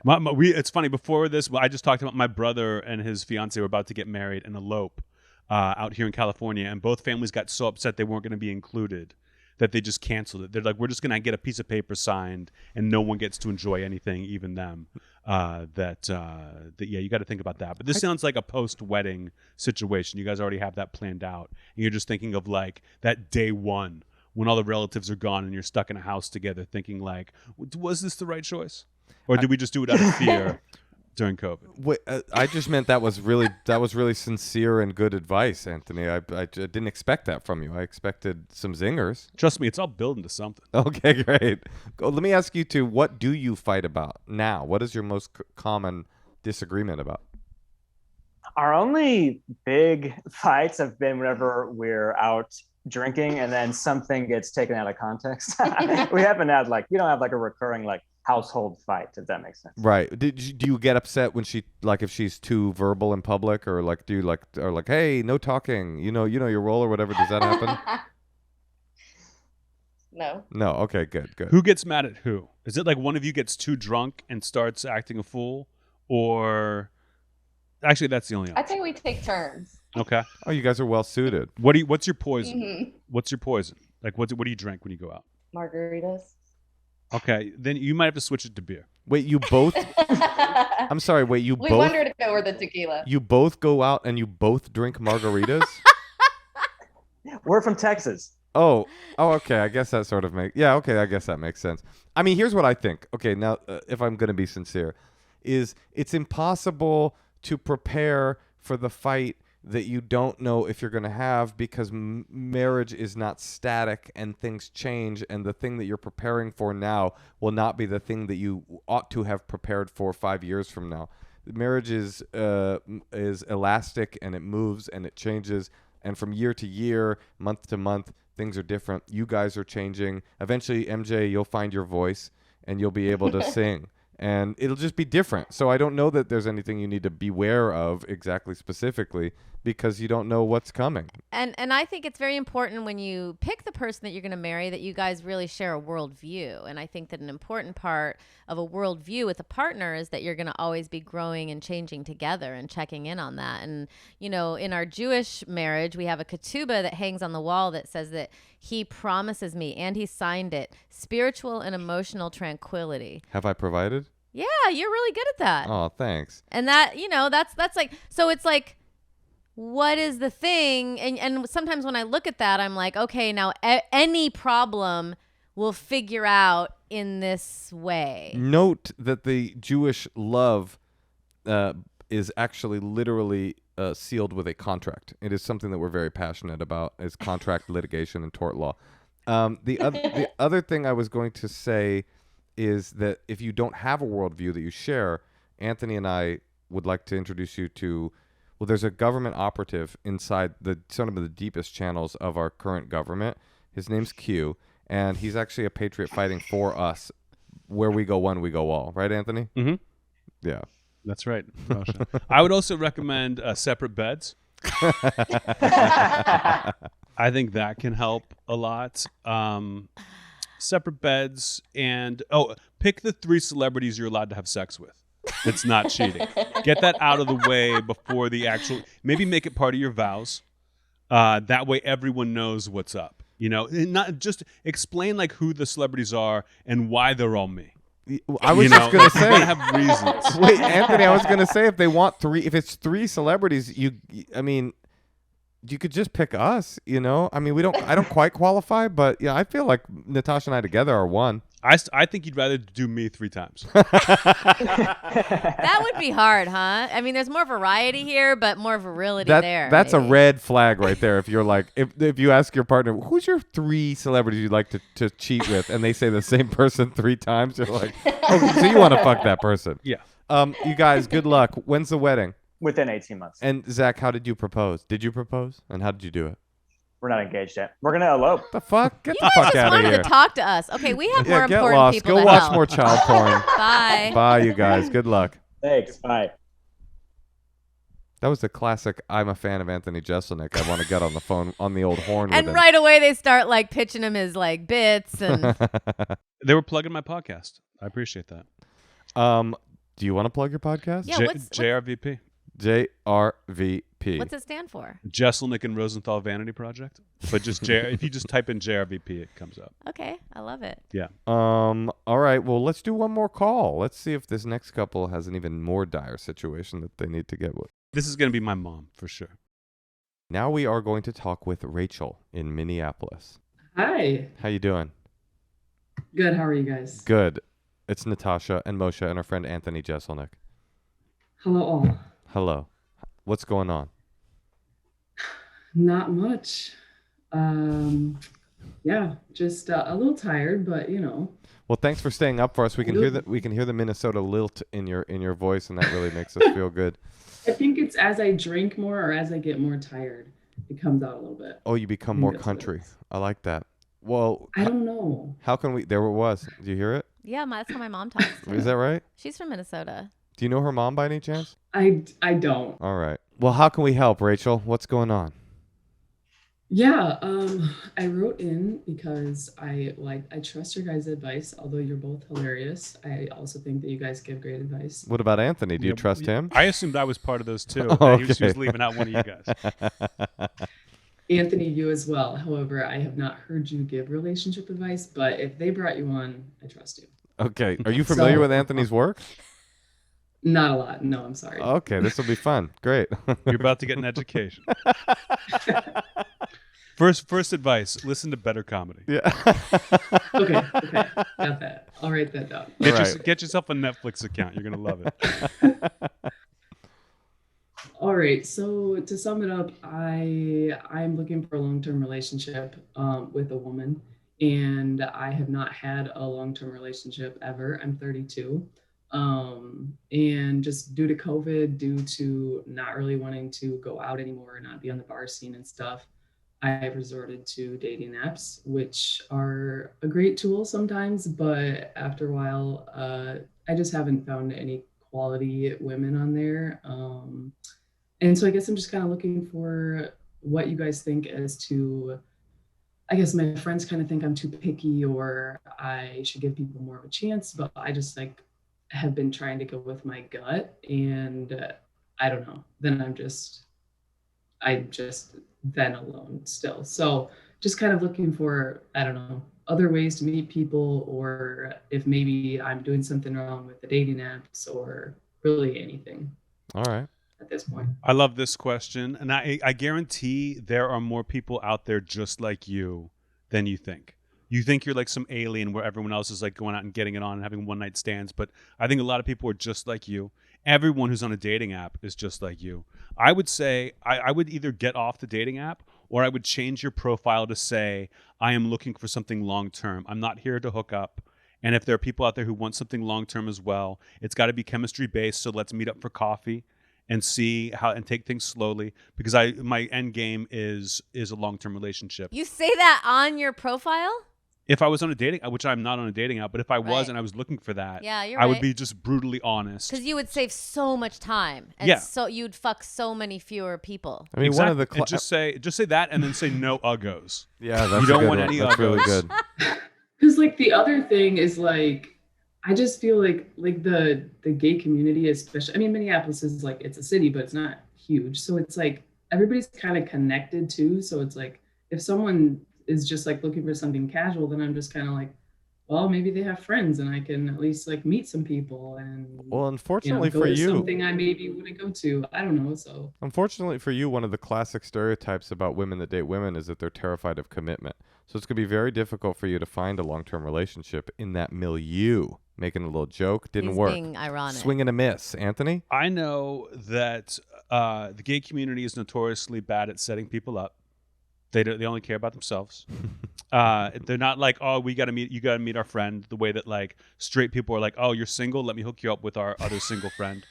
It's funny. Before this, I just talked about my brother and his fiance were about to get married and elope out here in California, and both families got so upset they weren't going to be included that they just canceled it. They're like, we're just going to get a piece of paper signed, and no one gets to enjoy anything, even them. You got to think about that. But this sounds like a post-wedding situation. You guys already have that planned out, and you're just thinking of like that day one when all the relatives are gone and you're stuck in a house together, thinking like, was this the right choice? Or did we just do it out of fear during COVID? Wait, I just meant that was really sincere and good advice, Anthony. I didn't expect that from you. I expected some zingers. Trust me, it's all building to something. Okay, great. Let me ask you two, what do you fight about now? What is your most common disagreement about? Our only big fights have been whenever we're out drinking and then something gets taken out of context. We haven't had we don't have a recurring household fight, if that makes sense. Right. Do you get upset when she if she's too verbal in public, or do you hey, no talking, you know your role or whatever? Does that happen? No. No. Okay. Good. Who gets mad at who? Is it one of you gets too drunk and starts acting a fool, or actually that's the only option? I think we take turns. Okay. Oh, you guys are well suited. What's your poison? Mm-hmm. What's your poison? What do you drink when you go out? Margaritas. Okay, then you might have to switch it to beer. Wait, you both? I'm sorry. Wait, you we both? wondered if it were the tequila. You both go out and you both drink margaritas? We're from Texas. Oh, okay. I guess that sort of makes. Yeah, okay. I guess that makes sense. I mean, here's what I think. Okay, now if I'm going to be sincere, is it's impossible to prepare for the fight that you don't know if you're going to have, because marriage is not static and things change, and the thing that you're preparing for now will not be the thing that you ought to have prepared for 5 years from now. Marriage is elastic, and it moves and it changes, and from year to year, month to month, things are different. You guys are changing. Eventually, MJ, you'll find your voice and you'll be able to sing. And it'll just be different. So I don't know that there's anything you need to beware of exactly specifically, because you don't know what's coming. And I think it's very important when you pick the person that you're going to marry that you guys really share a worldview. And I think that an important part of a worldview with a partner is that you're going to always be growing and changing together and checking in on that. And, in our Jewish marriage, we have a ketubah that hangs on the wall that says that he promises me, and he signed it, spiritual and emotional tranquility. Have I provided? Yeah, you're really good at that. Oh, thanks. And that, that's so it's what is the thing? And sometimes when I look at that, I'm like, okay, now any problem we'll figure out in this way. Note that the Jewish love is actually literally sealed with a contract. It is something that we're very passionate about, is contract litigation and tort law. The other thing I was going to say is that if you don't have a worldview that you share, Anthony and I would like to introduce you to, well, there's a government operative inside some of the deepest channels of our current government. His name's Q, and he's actually a patriot fighting for us. Where we go one, we go all. Right, Anthony? Mm-hmm. Yeah. That's right. I would also recommend separate beds. I think that can help a lot. Separate beds, and pick the 3 celebrities you're allowed to have sex with. It's not cheating. Get that out of the way before the actual. Maybe make it part of your vows. That way, everyone knows what's up. Not just explain who the celebrities are and why they're all me. I was just going to say, you gotta have reasons. Wait, Anthony, I was going to say, if they want 3, if it's 3 celebrities, you could just pick us, I mean, I don't quite qualify, but yeah, I feel like Natasha and I together are one. I think you'd rather do me 3 times. That would be hard, huh? I mean, there's more variety here, but more virility there. That's maybe. a red flag right there. If you're if you ask your partner, who's your 3 celebrities you'd like to cheat with, and they say the same person 3 times, you're like, oh, so you want to fuck that person. Yeah. You guys, good luck. When's the wedding? Within 18 months. And Zach, how did you propose? Did you propose? And how did you do it? We're not engaged yet. We're going to elope. The fuck? Get You the guys fuck just out of wanted here. to talk to us. Okay, we have more Yeah, get important lost. people Go to watch help. more child porn. Bye. Bye, you guys. Good luck. Thanks. Bye. That was the classic, I'm a fan of Anthony Jeselnik. I want to get on the phone, on the old horn with And him. right away they start pitching him his bits and They were plugging my podcast. I appreciate that. Do you want to plug your podcast? Yeah, JRVP. JRVP. what's it stand for? Jeselnik and Rosenthal Vanity Project. But just if you just type in JRVP, it comes up. Okay, I love it. Yeah. All right. Well, let's do one more call. Let's see if this next couple has an even more dire situation that they need to get with. This is going to be my mom for sure. Now we are going to talk with Rachel in Minneapolis. Hi. How you doing? Good. How are you guys? Good. It's Natasha and Moshe and our friend Anthony Jeselnik. Hello all. Hello. What's going on? Not much. Yeah, just a little tired, but Well, thanks for staying up for us. We can hear that. We can hear the Minnesota lilt in your voice, and that really makes us feel good. I think it's as I drink more or as I get more tired, it comes out a little bit. Oh, you become more country. I like that. Well, I don't know. How can we? There it was. Do you hear it? Yeah, that's how my mom talks. Too. Is that right? She's from Minnesota. Do you know her mom by any chance? I don't. All right. Well, how can we help, Rachel? What's going on? Yeah, I wrote in because I trust your guys' advice, although you're both hilarious. I also think that you guys give great advice. What about Anthony? Do you trust him? I assumed I was part of those too. Okay. He was leaving out one of you guys. Anthony, you as well. However, I have not heard you give relationship advice, but if they brought you on, I trust you. Okay. Are you familiar with Anthony's work? Not a lot. No, I'm sorry. Okay, this will be fun. Great. You're about to get an education. First advice, listen to better comedy. Yeah. Okay. Got that. I'll write that down. Get yourself a Netflix account. You're going to love it. All right. So to sum it up, I'm looking for a long-term relationship with a woman, and I have not had a long-term relationship ever. I'm 32. And just due to COVID, due to not really wanting to go out anymore, not be on the bar scene and stuff, I've resorted to dating apps, which are a great tool sometimes, but after a while, I just haven't found any quality women on there. And so I guess I'm just kind of looking for what you guys think as to, I guess my friends kind of think I'm too picky or I should give people more of a chance, but I just have been trying to go with my gut, and I don't know. Then I'm just then alone still. So just kind of looking for, I don't know, other ways to meet people, or if maybe I'm doing something wrong with the dating apps or really anything. All right. At this point. I love this question. And I guarantee there are more people out there just like you than you think. You think you're like some alien where everyone else is like going out and getting it on and having one night stands. But I think a lot of people are just like you. Everyone who's on a dating app is just like you. I would say I would either get off the dating app or I would change your profile to say, I am looking for something long term. I'm not here to hook up. And if there are people out there who want something long term as well, it's got to be chemistry based. So let's meet up for coffee and see how and take things slowly, because my end game is a long term relationship. You say that on your profile? If I was on a dating, which I'm not on a dating app, but if I was Right. and I was looking for that, Yeah, you're I would right. be just brutally honest. Because you would save so much time. And Yeah. so you'd fuck so many fewer people. I mean, Exactly. one of the And just say that and then say no uggos. yeah, that's You don't a good want one. any That's really uggos. good. Because the other thing is I just feel like the gay community, especially, I mean, Minneapolis is it's a city, but it's not huge. So it's everybody's kind of connected too. So it's if someone is just looking for something casual, then I'm just kind of well, maybe they have friends and I can at least meet some people and Well, unfortunately go for to you, something I maybe wouldn't go to. I don't know. So unfortunately for you, one of the classic stereotypes about women that date women is that they're terrified of commitment. So it's going to be very difficult for you to find a long-term relationship in that milieu. Making a little joke didn't He's work. being ironic. Swing and a miss, Anthony. I know that the gay community is notoriously bad at setting people up. They only care about themselves. They're not oh, you got to meet our friend, the way that straight people are oh, you're single, let me hook you up with our other single friend.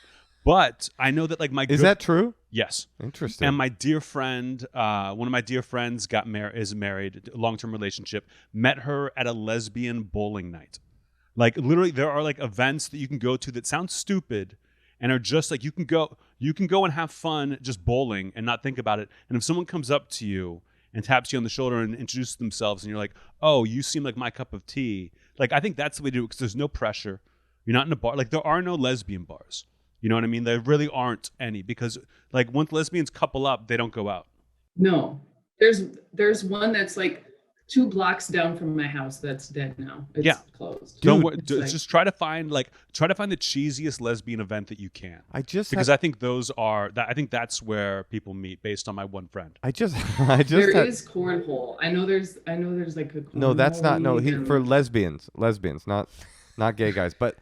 But I know that Is that true? Yes. Interesting. And my dear friend, one of my dear friends is married, a long-term relationship, met her at a lesbian bowling night. Literally there are events that you can go to that sound stupid and are just you can go and have fun just bowling and not think about it. And if someone comes up to you and taps you on the shoulder and introduces themselves and you're oh, you seem like my cup of tea. I think that's the way to do it, because there's no pressure. You're not in a bar. There are no lesbian bars. You know what I mean? There really aren't any, because once lesbians couple up, they don't go out. no, there's one that's 2 blocks down from my house that's dead now. It's closed. Just try to find the cheesiest lesbian event that you can. Because I think that's where people meet, based on my one friend. There is cornhole. I know there's a cornhole No, that's not. No, league for lesbians, not. not gay guys. But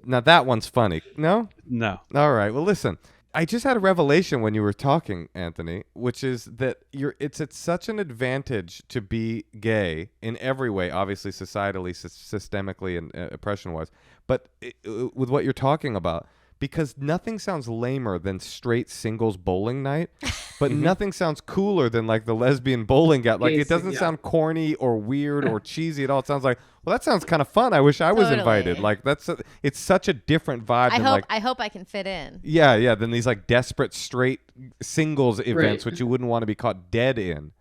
now that one's funny. No? No. All right. Well, listen. I just had a revelation when you were talking, Anthony, which is that it's such an advantage to be gay in every way, obviously societally, systemically, and oppression-wise, but with what you're talking about, because nothing sounds lamer than straight singles bowling night, but nothing sounds cooler than like the lesbian bowling gap. Like it doesn't sound corny or weird or cheesy at all. It sounds like, well, that sounds kind of fun. I wish I was invited. Like it's such a different vibe. I hope I can fit in. Yeah. Than these like desperate straight singles events, which you wouldn't want to be caught dead in.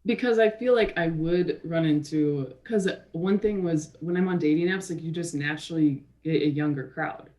Because I feel like I would run into, because one thing was when I'm on dating apps, like you just naturally get a younger crowd.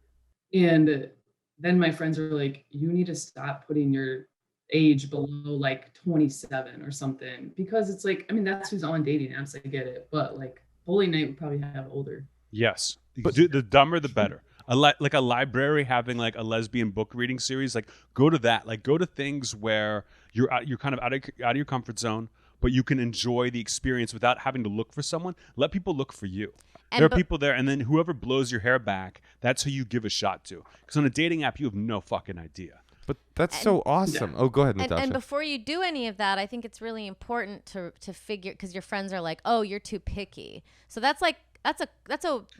And then my friends are like, you need to stop putting your age below like 27 or something. Because it's like, I mean, that's who's on dating apps. I get it. But like bowling night would probably have older. Yes. But the dumber, the better. Like a library having like a lesbian book reading series, like go to that. Like go to things where you're kind of out of your comfort zone, but you can enjoy the experience without having to look for someone. Let people look for you. There are people there, and then whoever blows your hair back, that's who you give a shot to. Because on a dating app, you have no fucking idea. But that's so awesome. Yeah. Oh, go ahead, Natasha. And before you do any of that, I think it's really important to figure, because your friends are like, oh, you're too picky. So that's a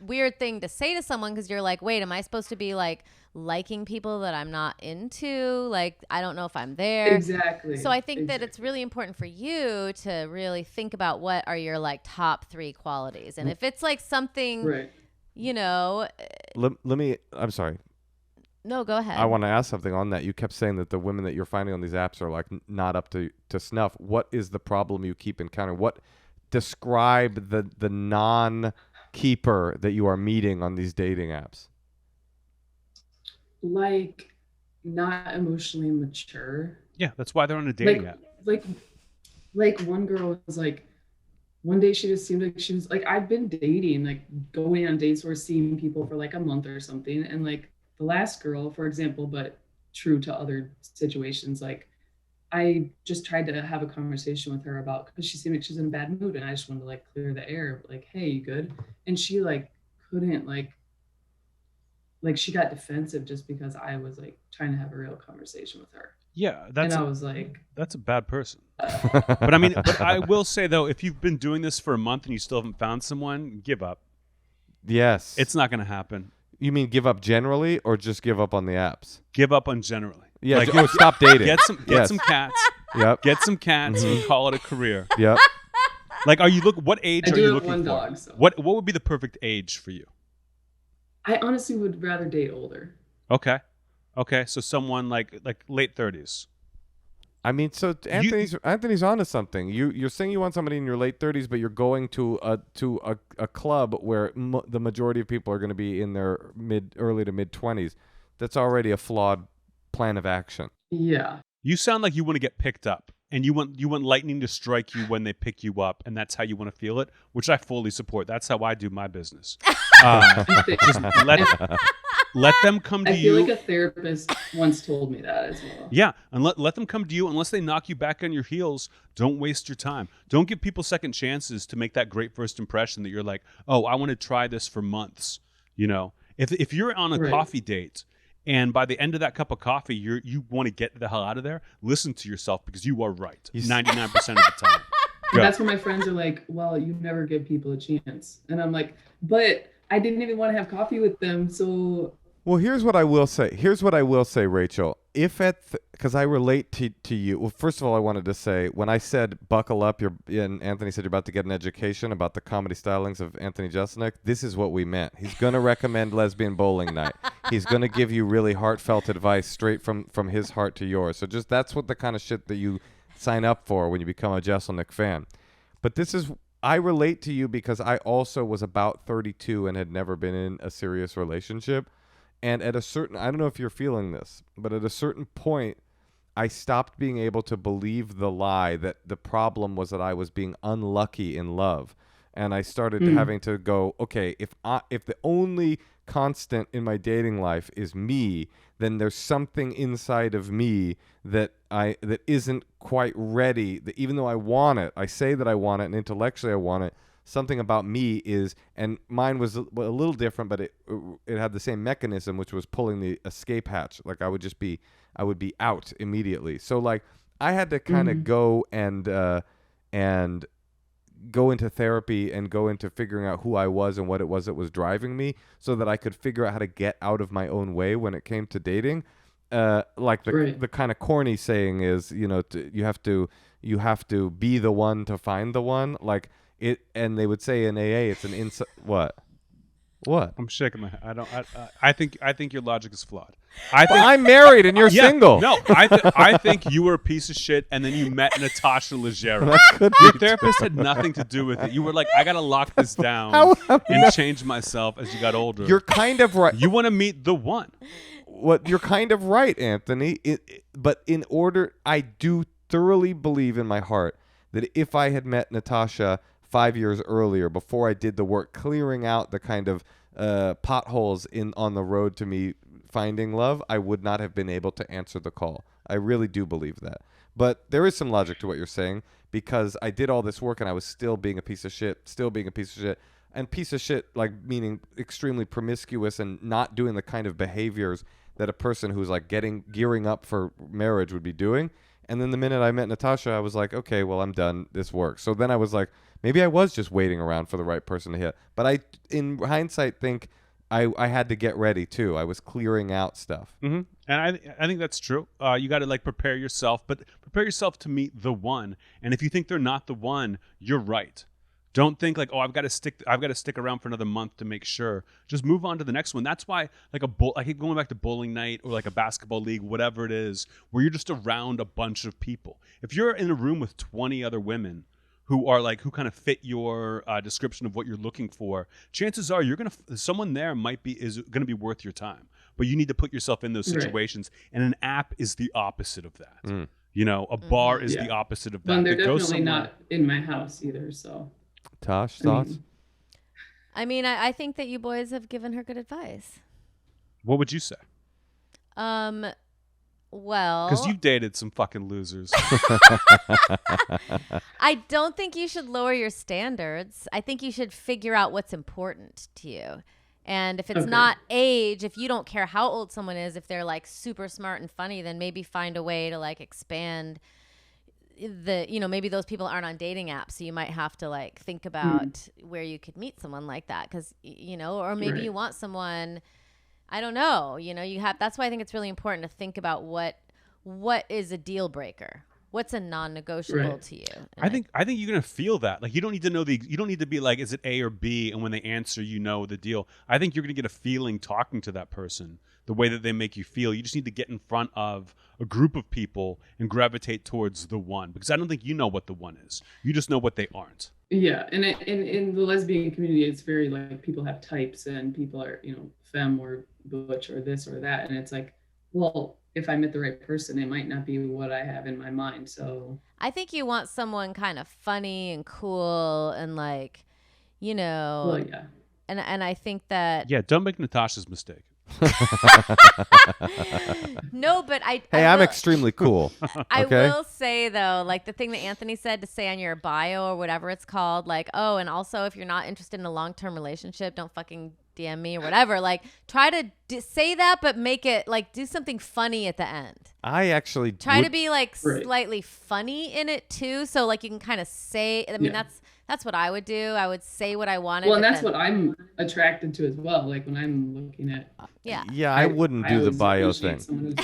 weird thing to say to someone, because you're like, wait, am I supposed to be like liking people that I'm not into? Like, I don't know if I'm there. Exactly. So I think that it's really important for you to really think about what are your like top 3 qualities. And if it's like something, you know. I'm sorry. No, go ahead. I want to ask something on that. You kept saying that the women that you're finding on these apps are like not up to snuff. What is the problem you keep encountering? Describe the non-keeper that you are meeting on these dating apps. Like not emotionally mature. Yeah, that's why they're on a dating app. Like one girl was like, one day she just seemed like she was like, I've been dating, like going on dates or seeing people for like a month or something. And like the last girl, for example, but true to other situations, like I just tried to have a conversation with her about, because she seemed like she's in a bad mood, and I just wanted to like clear the air, like, hey, you good? And she like couldn't like she got defensive just because I was like trying to have a real conversation with her. Yeah, I was like, that's a bad person. But I mean, but I will say though, if you've been doing this for a month and you still haven't found someone, give up. Yes, it's not going to happen. You mean give up generally, or just give up on the apps? Give up on generally. Yeah, like, stop dating. Get some cats. Yep. Get some cats and call it a career. Yep. Like, what age are you looking for? Dog, so. What would be the perfect age for you? I honestly would rather date older. Okay, so someone like late 30s. I mean, so Anthony's onto something. You're saying you want somebody in your late 30s, but you're going to a club where the majority of people are going to be in their early to mid 20s. That's already a flawed plan of action. Yeah. You sound like you want to get picked up, and you want lightning to strike you when they pick you up, and that's how you want to feel it, which I fully support. That's how I do my business. Just let them come to you. I feel like a therapist once told me that as well. Yeah, and let them come to you. Unless they knock you back on your heels, don't waste your time. Don't give people second chances to make that great first impression that you're like, oh, I want to try this for months. You know, if you're on a coffee date, and by the end of that cup of coffee, you want to get the hell out of there, listen to yourself, because you are right 99% of the time. That's when my friends are like, well, you never give people a chance. And I'm like, but I didn't even want to have coffee with them. So. Well, here's what I will say, Rachel. Because I relate to you. Well, first of all, I wanted to say, when I said buckle up, and Anthony said you're about to get an education about the comedy stylings of Anthony Jeselnik, this is what we meant. He's going to recommend lesbian bowling night. He's going to give you really heartfelt advice straight from his heart to yours. So just that's what the kind of shit that you sign up for when you become a Jeselnik fan. But I relate to you because I also was about 32 and had never been in a serious relationship. And at a certain, I don't know if you're feeling this, but at a certain point, I stopped being able to believe the lie that the problem was that I was being unlucky in love. And I started having to go, okay, if the only constant in my dating life is me, then there's something inside of me that isn't quite ready. That even though I want it, I say that I want it, and intellectually I want it, something about me is, and mine was a little different, but it had the same mechanism, which was pulling the escape hatch. Like I would be out immediately. So like I had to kind of go and go into therapy and go into figuring out who I was and what it was that was driving me, so that I could figure out how to get out of my own way when it came to dating. Like the kind of corny saying is, you know, you have to be the one to find the one. Like it, and they would say in AA, it's an inside. What? I'm shaking my head. I think your logic is flawed. I'm married and you're single. No, I think you were a piece of shit, and then you met Natasha Leggero. Your therapist had nothing to do with it. You were like, I gotta lock this down and change myself as you got older. You're kind of right. You want to meet the one. What you're kind of right, Anthony. But in order, I do thoroughly believe in my heart that if I had met Natasha 5 years earlier, before I did the work clearing out the kind of potholes on the road to me finding love, I would not have been able to answer the call. I really do believe that. But there is some logic to what you're saying, because I did all this work and I was still being a piece of shit, and piece of shit, like meaning extremely promiscuous and not doing the kind of behaviors that a person who's like gearing up for marriage would be doing. And then the minute I met Natasha, I was like, okay, well, I'm done. This works. So then I was like, maybe I was just waiting around for the right person to hit. But I, in hindsight, think I had to get ready too. I was clearing out stuff. Mm-hmm. And I think that's true. You got to like prepare yourself, but prepare yourself to meet the one. And if you think they're not the one, you're right. Don't think like, oh, I've got to stick around for another month to make sure. Just move on to the next one. That's why like I keep going back to bowling night or like a basketball league, whatever it is, where you're just around a bunch of people. If you're in a room with 20 other women who kind of fit your description of what you're looking for, chances are someone there is gonna be worth your time. But you need to put yourself in those situations, and an app is the opposite of that. You know, a bar is the opposite of that. Well, they're definitely not in my house either. So, Tosh, thoughts? I mean, I think that you boys have given her good advice. What would you say? Well, because you've dated some fucking losers. I don't think you should lower your standards. I think you should figure out what's important to you. And if it's not age, if you don't care how old someone is, if they're like super smart and funny, then maybe find a way to like expand maybe those people aren't on dating apps. So you might have to like think about where you could meet someone like that. Cause or maybe you want someone, I don't know, that's why I think it's really important to think about what is a deal breaker. What's a non-negotiable to you? I think you're gonna feel that. Like you don't need to know you don't need to be like, is it A or B? And when they answer, the deal. I think you're gonna get a feeling talking to that person, the way that they make you feel. You just need to get in front of a group of people and gravitate towards the one, because I don't think you know what the one is. You just know what they aren't. Yeah, and in the lesbian community, it's very like people have types, and people are femme or butch or this or that, and it's like, well, if I met the right person, it might not be what I have in my mind. So I think you want someone kind of funny and cool and like, Well, yeah. And I think that don't make Natasha's mistake. No, but I'm extremely cool. I will say though, like the thing that Anthony said to say on your bio or whatever it's called, like, oh, and also if you're not interested in a long-term relationship, don't fucking DM me or whatever. Like, try to say that, but make it like do something funny at the end. I actually try to be like slightly funny in it too, so like you can kind of say. I mean, that's what I would do. I would say what I wanted. Well, and that's what I'm attracted to as well. Like when I'm looking at. Yeah, I wouldn't do the bio thing.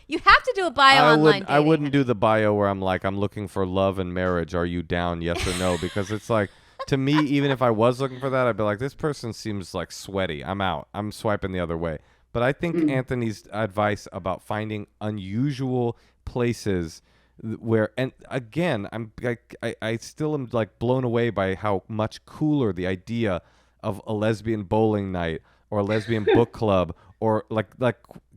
You have to do a bio online. I wouldn't do the bio where I'm like, I'm looking for love and marriage. Are you down? Yes or no? Because it's like, to me, even if I was looking for that, I'd be like, this person seems like sweaty. I'm out. I'm swiping the other way. But I think Anthony's advice about finding unusual places where, and again, I still am like blown away by how much cooler the idea of a lesbian bowling night or a lesbian book club or like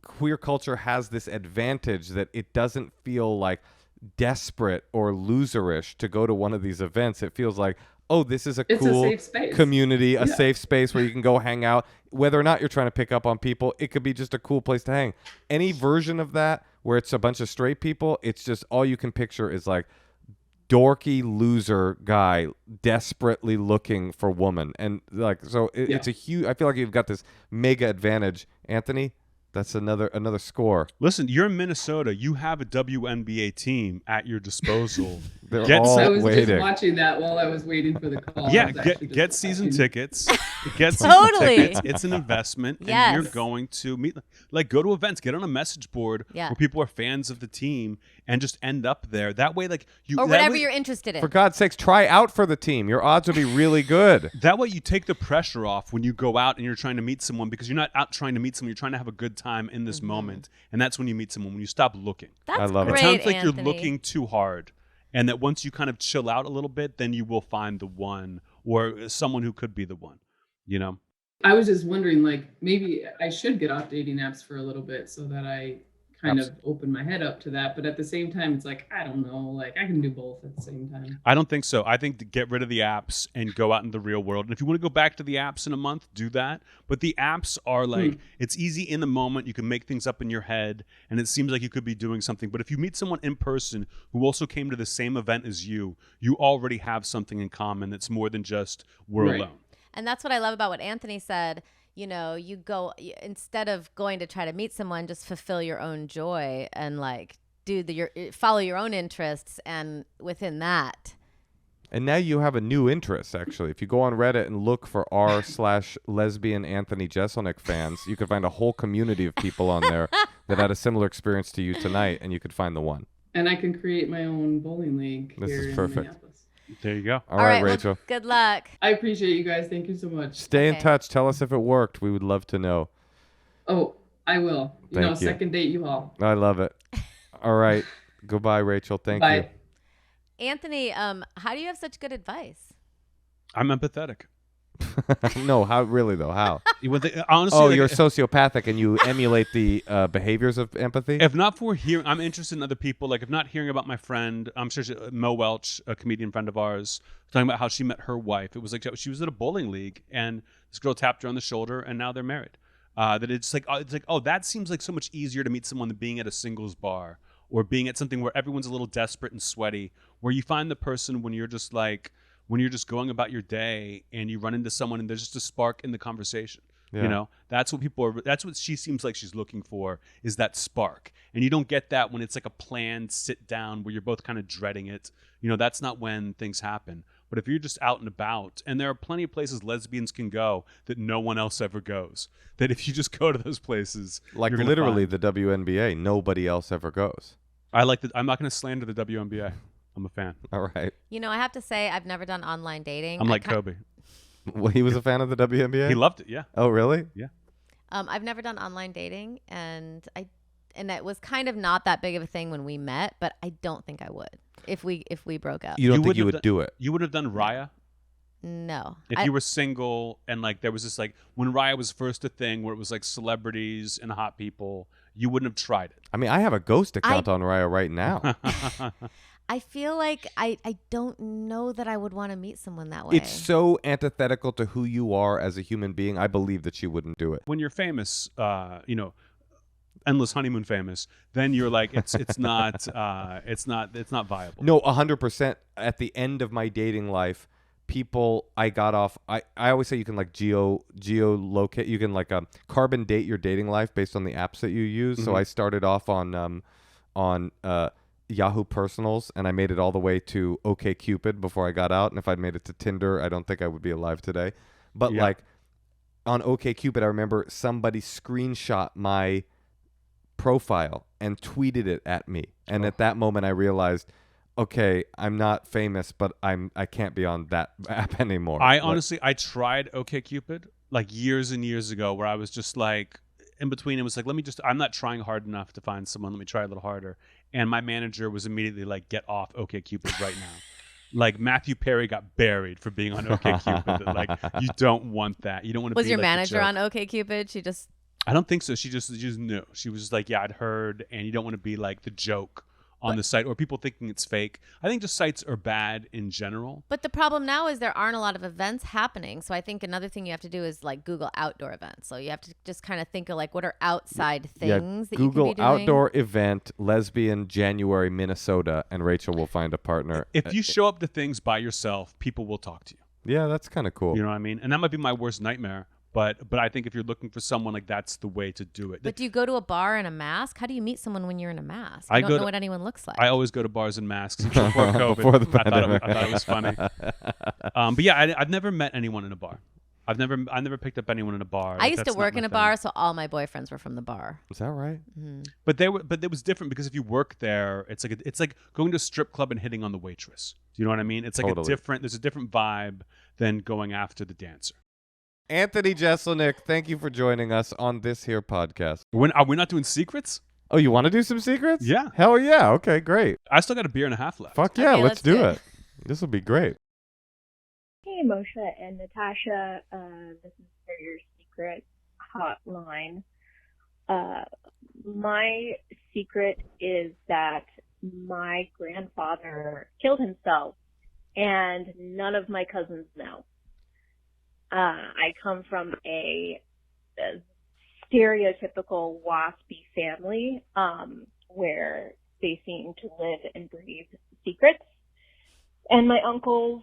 queer culture has this advantage that it doesn't feel like desperate or loserish to go to one of these events. It feels like, oh, this is a cool safe space. Community, a safe space where you can go hang out. Whether or not you're trying to pick up on people, it could be just a cool place to hang. Any version of that where it's a bunch of straight people, it's just all you can picture is like dorky loser guy desperately looking for woman, and like so it's a huge. I feel like you've got this mega advantage, Anthony. That's another score. Listen, you're in Minnesota. You have a WNBA team at your disposal. They're Get all I was waiting. just watching that while I was waiting for the call. Yeah, I was actually get just season watching. tickets. Get season Totally. tickets. It's an investment, Yes. and you're going to meet. Like, go to events, get on a message board Yeah. where people are fans of the team, and just end up there. That way, like you Or that whatever way- you're interested in. For God's sakes, try out for the team. Your odds would be really good. That way, you take the pressure off when you go out and you're trying to meet someone, because you're not out trying to meet someone. You're trying to have a good time in this moment, and that's when you meet someone. When you stop looking, That's I love it. great, it sounds like Anthony. you're looking too hard, and that once you kind of chill out a little bit, then you will find the one or someone who could be the one. You know. I was just wondering, like, maybe I should get off dating apps for a little bit so that I kind of open my head up to that. But at the same time, it's like, I don't know, like I can do both at the same time. I don't think so. I think to get rid of the apps and go out in the real world. And if you want to go back to the apps in a month, do that. But the apps are like, it's easy in the moment. You can make things up in your head, and it seems like you could be doing something. But if you meet someone in person who also came to the same event as you already have something in common that's more than just we're Right. alone. And that's what I love about what Anthony said. You know, instead of going to try to meet someone, just fulfill your own joy and like follow your own interests, and within that. And now you have a new interest, actually. If you go on Reddit and look for r/lesbian Anthony Jeselnik fans, you can find a whole community of people on there that had a similar experience to you tonight, and you could find the one. And I can create my own bowling league This here is in perfect. Minneapolis. There you go. All right, well, Rachel. good luck. I appreciate you guys. Thank you so much. Stay in Okay. touch. Tell us if it worked. We would love to know. Oh, I will. Thank you. Second date you all. I love it. All right. Goodbye, Rachel. Thank you. Bye. Anthony, how do you have such good advice? I'm empathetic. No, how really though? How? Honestly, Oh, like, you're sociopathic and you emulate the behaviors of empathy? if not for hearing, I'm interested in other people. Like, if not hearing about my friend, I'm sure Mo Welch, a comedian friend of ours, talking about how she met her wife. It was like she was at a bowling league, and this girl tapped her on the shoulder, and now they're married. That it's like, oh, that seems like so much easier to meet someone than being at a singles bar or being at something where everyone's a little desperate and sweaty, where you find the person when you're just going about your day and you run into someone and there's just a spark in the conversation. Yeah. You know, that's what she seems like she's looking for, is that spark. And you don't get that when it's like a planned sit down where you're both kind of dreading it. You know, that's not when things happen. But if you're just out and about, and there are plenty of places lesbians can go that no one else ever goes, that if you just go to those places, Like you're gonna literally find. the WNBA. Nobody else ever goes. I'm not going to slander the WNBA. I'm a fan. All right. You know, I have to say, I've never done online dating. I'm like I ki- Kobe. Well, he was a fan of the WNBA? He loved it. Yeah. Oh, really? I've never done online dating, and it was kind of not that big of a thing when we met, but I don't think I would if we broke up. You don't You think you wouldn't would have do it? You would have done Raya No. if you were single, and like there was this like when Raya was first a thing where it was like celebrities and hot people. You wouldn't have tried it. I mean, I have a ghost account on Raya right now. I feel like I don't know that I would want to meet someone that way. It's so antithetical to who you are as a human being. I believe that she wouldn't do it. When you're famous, Endless Honeymoon famous, then you're like it's not viable. No, 100%. At the end of my dating life, people I got off. I always say you can like geolocate. You can like carbon date your dating life based on the apps that you use. So I started off on Yahoo Personals, and I made it all the way to OkCupid before I got out. And if I'd made it to Tinder, I don't think I would be alive today. But like on OkCupid, I remember somebody screenshot my profile and tweeted it at me. And at that moment, I realized, okay, I'm not famous, but I can't be on that app anymore. I honestly, I tried OkCupid like years and years ago, where I was just like, in between, it was like, I'm not trying hard enough to find someone. Let me try a little harder. And my manager was immediately like, get off OkCupid right now. Like Matthew Perry got buried for being on OkCupid. Like, you don't want that. You don't want to. Was be your like the manager joke. on OkCupid? She just. I don't think so. She just knew. She was just like, yeah, I'd heard, and you don't want to be like the joke on the site or people thinking it's fake. I think just sites are bad in general. But the problem now is there aren't a lot of events happening. So I think another thing you have to do is like Google outdoor events. So you have to just kind of think of like what are outside things that Google you can be doing. outdoor event, lesbian, January, Minnesota, and Rachel will find a partner. If you show up to things by yourself, people will talk to you. Yeah, that's kind of cool. You know what I mean? And that might be my worst nightmare. But I think if you're looking for someone, like that's the way to do it. But do you go to a bar in a mask? How do you meet someone when you're in a mask? I I don't go know to- what anyone looks like. I always go to bars in masks before COVID. Before the I pandemic. thought it was funny. But yeah, I've never met anyone in a bar. I never picked up anyone in a bar. I used to That's not work my in a thing. bar, so all my boyfriends were from the bar. Is that right? But it was different because if you work there, it's like going to a strip club and hitting on the waitress. Do you know what I mean? It's like Totally. there's a different vibe than going after the dancer. Anthony Jeselnik, thank you for joining us on this here podcast. Are we not doing secrets? Oh, you want to do some secrets? Yeah. Hell yeah. Okay, great. I still got a beer and a half left. Fuck yeah, Okay, let's let's do do it. it. This will be great. Hey, Moshe and Natasha. This is for your secret hotline. My secret is that my grandfather killed himself, and none of my cousins know. I come from a stereotypical waspy family, where they seem to live and breathe secrets. And my uncles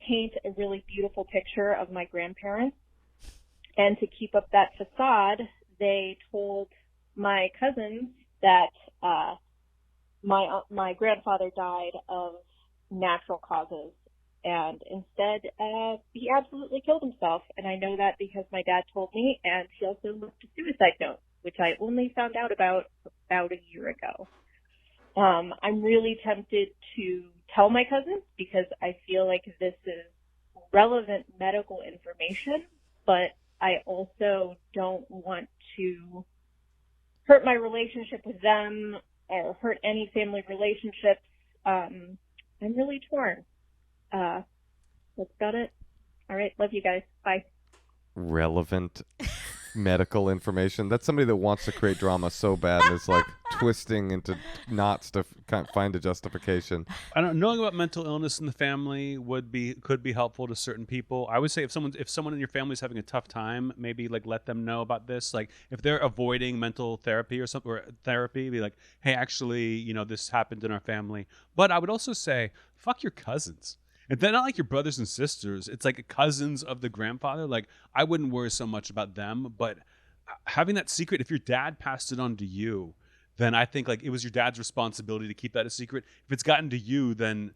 paint a really beautiful picture of my grandparents. And to keep up that facade, they told my cousins that my grandfather died of natural causes. And instead, he absolutely killed himself. And I know that because my dad told me, and he also left a suicide note, which I only found out about a year ago. I'm really tempted to tell my cousins because I feel like this is relevant medical information, but I also don't want to hurt my relationship with them or hurt any family relationships. I'm really torn. That's about it. All right. Love you guys. Bye. Relevant medical information. That's somebody that wants to create drama so bad and is like twisting into knots to kind of find a justification. I don't knowing about mental illness in the family could be helpful to certain people. I would say if someone in your family is having a tough time, maybe like let them know about this. Like if they're avoiding mental therapy or something, or therapy, be like, hey, actually, this happened in our family. But I would also say, fuck your cousins. And they're not like your brothers and sisters. It's like cousins of the grandfather. Like I wouldn't worry so much about them, but having that secret, if your dad passed it on to you, then I think like it was your dad's responsibility to keep that a secret. If it's gotten to you, then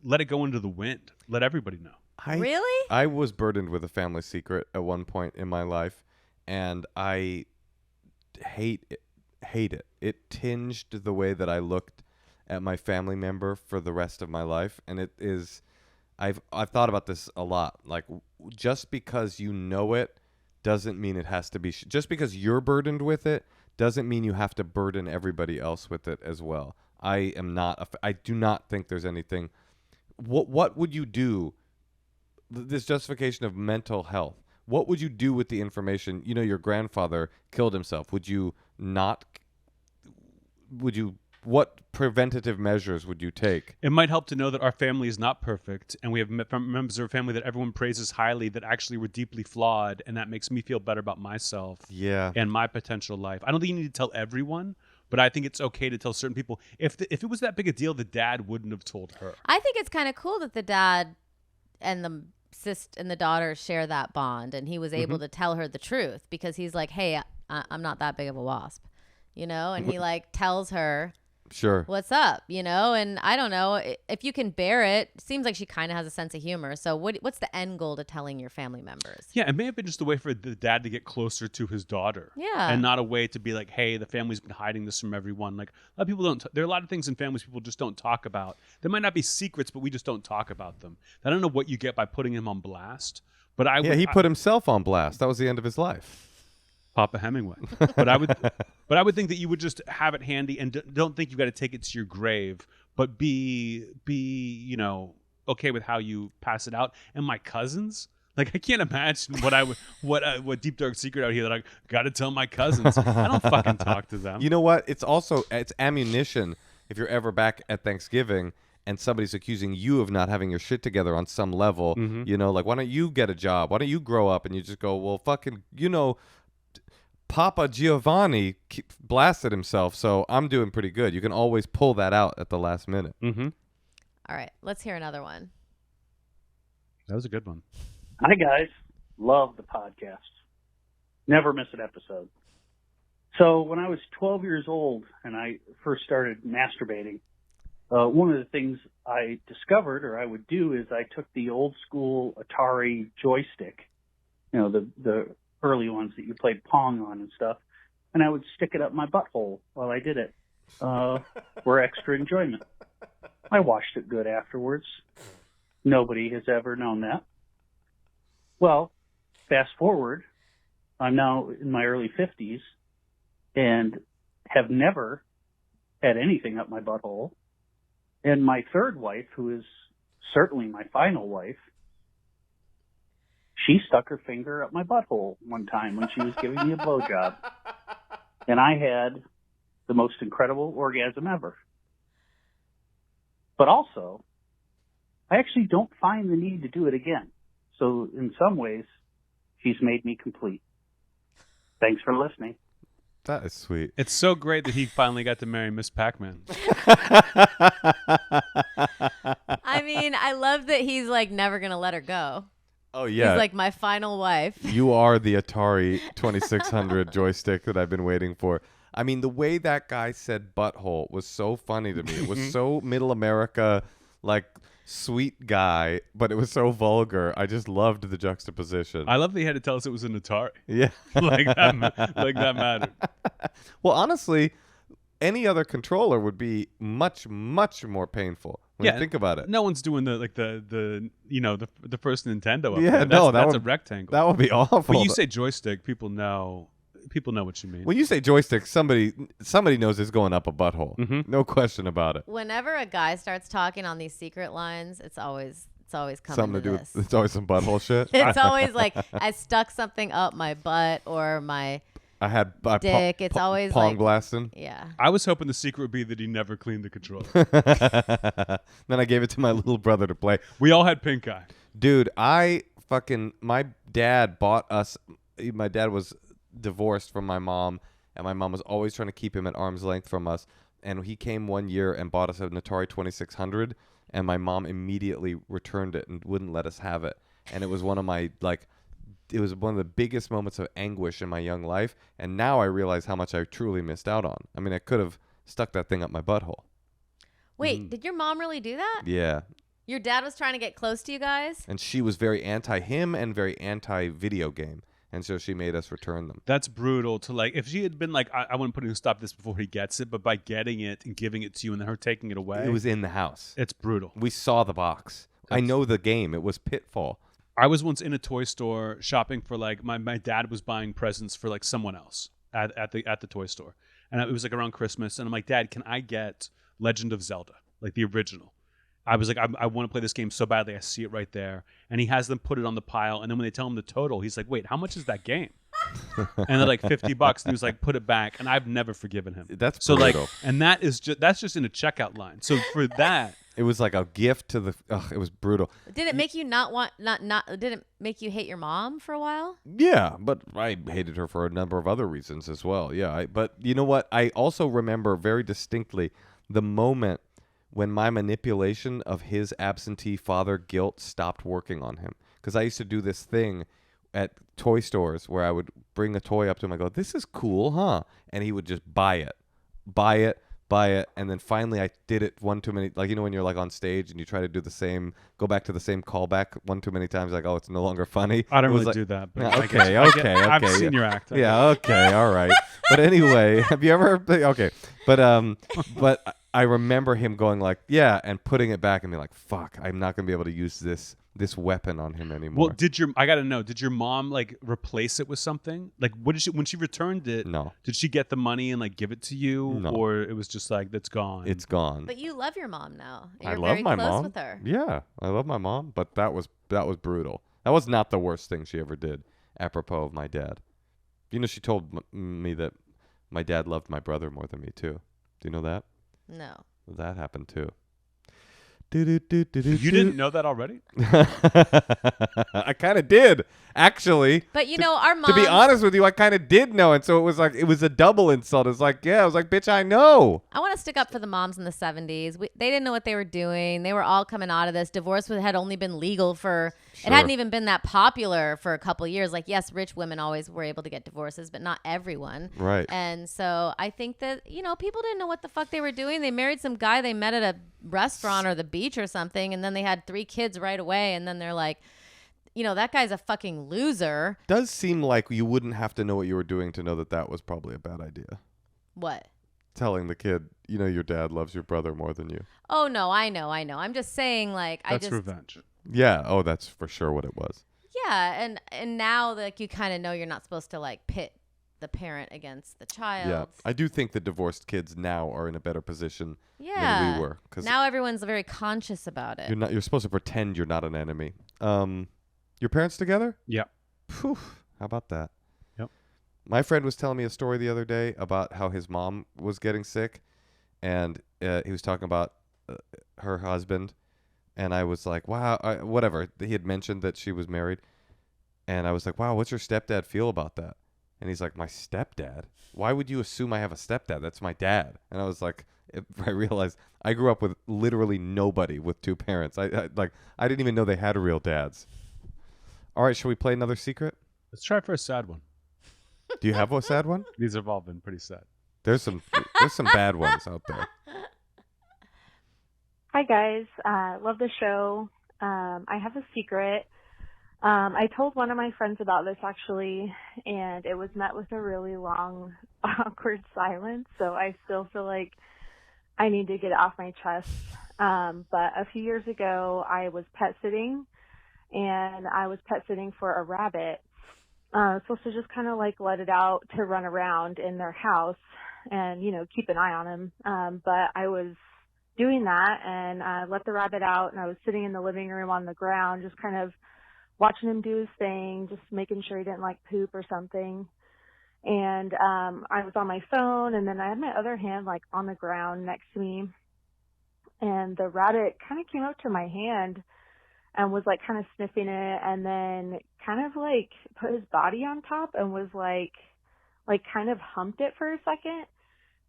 let it go into the wind. Let everybody know. Really? I was burdened with a family secret at one point in my life, and I hate it. It tinged the way that I looked at my family member for the rest of my life, and it is I've thought about this a lot. Like just because you know it doesn't mean it has to be just because you're burdened with it doesn't mean you have to burden everybody else with it as well. I do not think there's anything. What would you do? This justification of mental health. What would you do with the information? Your grandfather killed himself. What preventative measures would you take? It might help to know that our family is not perfect, and we have members of our family that everyone praises highly that actually were deeply flawed, and that makes me feel better about myself and my potential life. I don't think you need to tell everyone, but I think it's okay to tell certain people. If it was that big a deal, the dad wouldn't have told her. I think it's kind of cool that the dad and the daughter share that bond, and he was able to tell her the truth because he's like, hey, I'm not that big of a wasp, and he like tells her Sure. what's up, and I don't know if you can bear it. Seems like she kind of has a sense of humor. So what's the end goal to telling your family members? Yeah, it may have been just a way for the dad to get closer to his daughter. Yeah. And not a way to be like, hey, the family's been hiding this from everyone. Like a lot of people there are a lot of things in families people just don't talk about. There might not be secrets, but we just don't talk about them. I don't know what you get by putting him on blast, but he put himself on blast. That was the end of his life. Papa Hemingway. But I would think that you would just have it handy and don't think you got to take it to your grave, but be okay with how you pass it out. And my cousins, like I can't imagine what deep dark secret out here that I got to tell my cousins. I don't fucking talk to them. You know what? It's ammunition. if you're ever back at Thanksgiving and somebody's accusing you of not having your shit together on some level, you know, like, why don't you get a job? Why don't you grow up? And you just go, well, fucking, you know, Papa Giovanni blasted himself, so I'm doing pretty good. You can always pull that out at the last minute. All right, let's hear another one. That was a good one. Hi, guys. Love the podcast. Never miss an episode. So when I was 12 years old and I first started masturbating, one of the things I discovered or I would do is I took the old school Atari joystick, you know, the early ones that you played Pong on and stuff, and I would stick it up my butthole while I did it for extra enjoyment. I washed it good afterwards. Nobody has ever known that. Well, fast forward, I'm now in my early 50s and have never had anything up my butthole. And my third wife, who is certainly my final wife, she stuck her finger up my butthole one time when she was giving me a blowjob. And I had the most incredible orgasm ever. But also, I actually don't find the need to do it again. So in some ways, she's made me complete. Thanks for listening. That is sweet. It's so great that he finally got to marry Miss Pac-Man. I mean, I love that he's like never going to let her go. Oh, yeah. He's like my final wife. You are the Atari 2600 joystick that I've been waiting for. I mean, the way that guy said butthole was so funny to me. It was so middle America, like, sweet guy, but it was so vulgar. I just loved the juxtaposition. I love that he had to tell us it was an Atari. Yeah. like that mattered. Well, honestly, any other controller would be much, much more painful when you think about it. No one's doing the first Nintendo. Up Yeah, there. no, that's a rectangle. That would be awful. When you say joystick, people know what you mean. When you say joystick, somebody knows it's going up a butthole. No question about it. Whenever a guy starts talking on these secret lines, it's always coming Something to do this. with, it's always some butthole shit. It's always like I stuck something up my butt or my dick. It's always Pong like blasting. Yeah. I was hoping the secret would be that he never cleaned the controller. Then I gave it to my little brother to play. We all had pink eye. Dude, my dad bought us. My dad was divorced from my mom, and my mom was always trying to keep him at arm's length from us. And he came one year and bought us an Atari 2600, and my mom immediately returned it and wouldn't let us have it. And it was one of my it was one of the biggest moments of anguish in my young life. And now I realize how much I truly missed out on. I mean, I could have stuck that thing up my butthole. Wait, did your mom really do that? Yeah. Your dad was trying to get close to you guys? And she was very anti him and very anti video game. And so she made us return them. That's brutal to if she had been like, I wouldn't put him to stop this before he gets it, but by getting it and giving it to you and then her taking it away. It was in the house. It's brutal. We saw the box. I know the game. It was Pitfall. I was once in a toy store shopping for my dad was buying presents for someone else at the toy store. And it was around Christmas. And I'm like, Dad, can I get Legend of Zelda? the original. I was like, I want to play this game so badly. I see it right there. And he has them put it on the pile. And then when they tell him the total, he's like, wait, how much is that game? And they're like $50. And he was like, put it back. And I've never forgiven him. That's so brutal. And that's just in a checkout line. So for that, it was like a gift to the. It was brutal. Did it make you did it make you hate your mom for a while? Yeah, but I hated her for a number of other reasons as well. Yeah, but you know what? I also remember very distinctly the moment when my manipulation of his absentee father guilt stopped working on him. Because I used to do this thing at toy stores where I would bring a toy up to him. I go, this is cool, huh? And he would just buy it. And then finally I did it one too many. Like, you know, when you're like on stage and you try to do the same, go back to the same callback one too many times, like, oh, it's no longer funny. I don't really do that. But okay. I've seen your act. Yeah, okay, all right. But anyway, have you ever, okay. But I remember him going like, yeah, and putting it back and being like, fuck, I'm not going to be able to use this weapon on him anymore. Well, I got to know, did your mom like replace it with something? Like, what did when she returned it? No. Did she get the money and like give it to you? No. Or it was just like, that's gone? It's gone. But you love your mom now. I You're love very my close mom. with her. Yeah, I love my mom, but that was brutal. That was not the worst thing she ever did, apropos of my dad. You know, she told me that my dad loved my brother more than me too. Do you know that? No. That happened too. You didn't know that already? I kind of did, actually. But our moms. To be honest with you, I kind of did know, and so it was a double insult. It's like, yeah, I was like, bitch, I know. I want to stick up for the moms in the 70s. They didn't know what they were doing. They were all coming out of this. Divorce had only been legal for, Sure. It hadn't even been that popular for a couple of years. Like, yes, rich women always were able to get divorces, but not everyone. Right. And so I think that, people didn't know what the fuck they were doing. They married some guy they met at a restaurant or the beach or something, and then they had 3 kids right away, and then they're like, that guy's a fucking loser. Does seem like you wouldn't have to know what you were doing to know that was probably a bad idea. What? Telling the kid, your dad loves your brother more than you. Oh, no, I know. I'm just saying, like, That's revenge. Yeah. Oh, that's for sure what it was. Yeah, and now, like, you kind of know you're not supposed to, like, pit the parent against the child. Yeah. I do think the divorced kids now are in a better position than we were. 'Cause now everyone's very conscious about it. you're supposed to pretend you're not an enemy. Your parents together? Yeah. Phew, how about that? Yep. My friend was telling me a story the other day about how his mom was getting sick, and he was talking about her husband, and I was like, wow, whatever. He had mentioned that she was married, and I was like, wow, what's your stepdad feel about that? And he's like, my stepdad? Why would you assume I have a stepdad? That's my dad. And I was like, I realized I grew up with literally nobody with 2 parents. I didn't even know they had real dads. All right, shall we play another secret? Let's try for a sad one. Do you have a sad one? These have all been pretty sad. There's some bad ones out there. Hi, guys. Love the show. I have a secret. I told one of my friends about this, actually, and it was met with a really long, awkward silence, so I still feel like I need to get it off my chest. But a few years ago, I was pet sitting, and I was pet sitting for a rabbit. Supposed to just kind of like let it out to run around in their house and, keep an eye on him. But I was doing that, and I let the rabbit out, and I was sitting in the living room on the ground, just kind of watching him do his thing, just making sure he didn't like poop or something. And I was on my phone, and then I had my other hand like on the ground next to me, and the rabbit kind of came up to my hand and was like kind of sniffing it, and then kind of like put his body on top and was like kind of humped it for a second.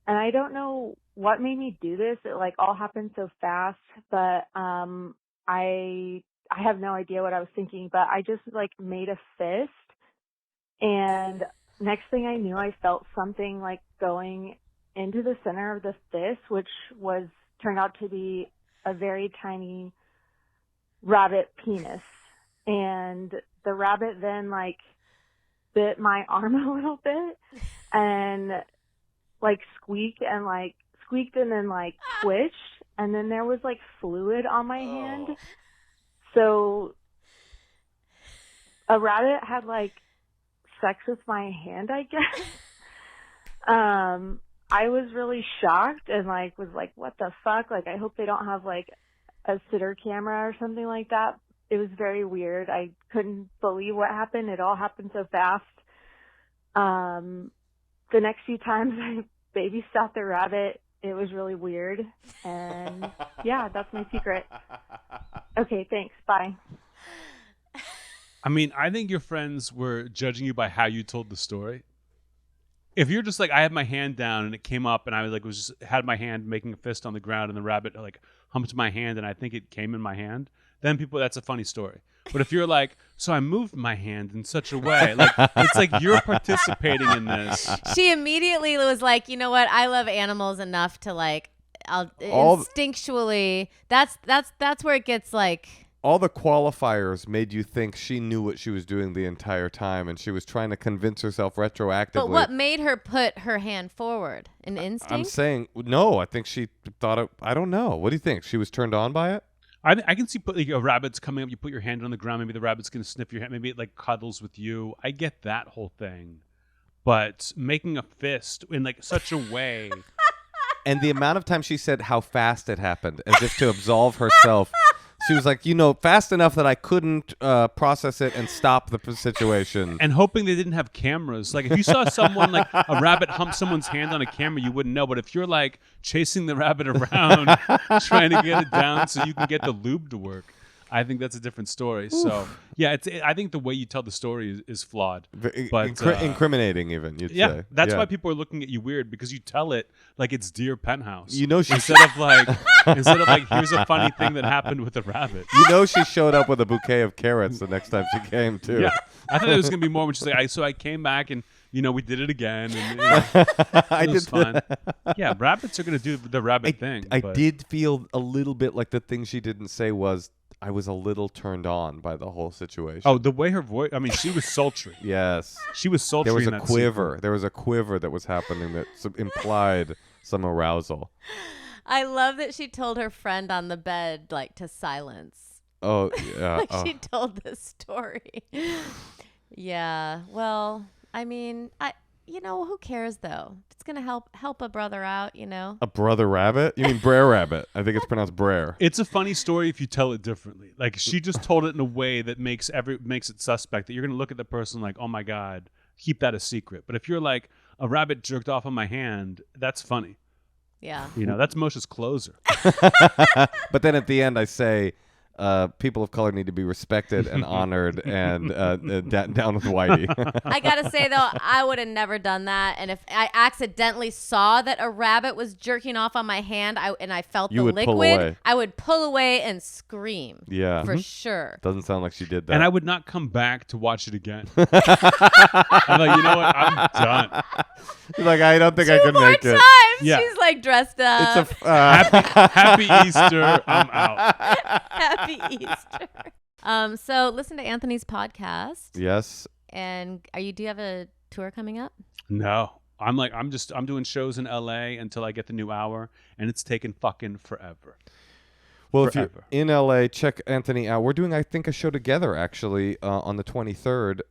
And I don't know what made me do this. It like all happened so fast, but I have no idea what I was thinking, but I just like made a fist, and next thing I knew, I felt something like going into the center of the fist, which turned out to be a very tiny rabbit penis. And the rabbit then like bit my arm a little bit and like squeaked and then like twitched, and then there was like fluid on my hand. So a rabbit had like sex with my hand, I guess. I was really shocked and like was like, what the fuck? Like, I hope they don't have like a sitter camera or something like that. It was very weird. I couldn't believe what happened. It all happened so fast. The next few times I babysat the rabbit, it was really weird. And yeah, that's my secret. Okay, thanks. Bye. I mean, I think your friends were judging you by how you told the story. If you're just like, I had my hand down and it came up and I had my hand making a fist on the ground and the rabbit like humped my hand and I think it came in my hand, then that's a funny story. But if you're like, so I moved my hand in such a way, like it's like you're participating in this. She immediately was like, you know what? I love animals enough to like, instinctually. That's where it gets like. All the qualifiers made you think she knew what she was doing the entire time, and she was trying to convince herself retroactively. But what made her put her hand forward? An instinct? I'm saying no. I think she thought it. I don't know. What do you think? She was turned on by it? I can see a rabbit's coming up. You put your hand on the ground. Maybe the rabbit's going to sniff your hand. Maybe it like cuddles with you. I get that whole thing. But making a fist in like such a way. And the amount of time she said how fast it happened, as if to absolve herself. She was like, fast enough that I couldn't process it and stop the situation. And hoping they didn't have cameras. Like if you saw someone like a rabbit hump someone's hand on a camera, you wouldn't know. But if you're like chasing the rabbit around, trying to get it down so you can get the lube to work, I think that's a different story. So yeah, I think the way you tell the story is flawed, but incriminating even. You'd yeah, say. That's why people are looking at you weird, because you tell it like it's Dear Penthouse. Instead of like here's a funny thing that happened with a rabbit. She showed up with a bouquet of carrots the next time she came too. Yeah, I thought there was gonna be more when she's like, I came back and we did it again. And, it was fun. Yeah, rabbits are gonna do the rabbit thing. I did feel a little bit like the thing she didn't say was, I was a little turned on by the whole situation. Oh, the way her voice, I mean, she was sultry. Yes. She was sultry. There was in a that quiver. scene. There was a quiver that was happening that implied some arousal. I love that she told her friend on the bed, like, to silence. Oh, yeah. She told this story. Yeah. Well, I mean, who cares, though? It's going to help a brother out, A brother rabbit? You mean Brer Rabbit? I think it's pronounced Brer. It's a funny story if you tell it differently. Like she just told it in a way that makes it suspect, that you're going to look at the person like, oh my God, keep that a secret. But if you're like, a rabbit jerked off on my hand, that's funny. Yeah. That's Moshe's closer. But then at the end I say, people of color need to be respected and honored, and down with Whitey. I gotta say though, I would have never done that. And if I accidentally saw that a rabbit was jerking off on my hand, and I felt You the would pull liquid, away. I would pull away and scream. Yeah. For sure. Doesn't sound like she did that. And I would not come back to watch it again. I'm like, you know what? I'm done. You're like, I don't think I can Two more make times. it. Yeah. She's like dressed up. It's Happy Easter. I'm out. Happy Easter. So listen to Anthony's podcast. Yes. And do you have a tour coming up? No. I'm doing shows in LA until I get the new hour, and it's taken fucking forever. Well, if you're in LA, check Anthony out. We're doing, I think, a show together actually on the 23rd.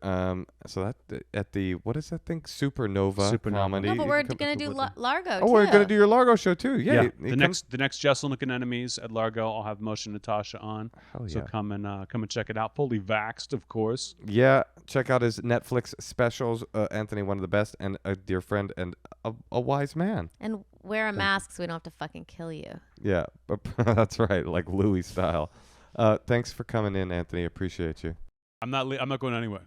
So that at the, what is that thing? Supernova Comedy. No, but we're gonna do Largo. Oh, too. we're gonna do your Largo show too. Yeah. The next Jeselnik and Enemies at Largo, I'll have Moshe and Natasha on. Hell yeah. So come and check it out. Fully vaxxed, of course. Yeah, check out his Netflix specials. Anthony, one of the best, and a dear friend and a wise man. And wear a mask so we don't have to fucking kill you. Yeah, that's right, like Louis style. Thanks for coming in, Anthony. Appreciate you. I'm not going anywhere.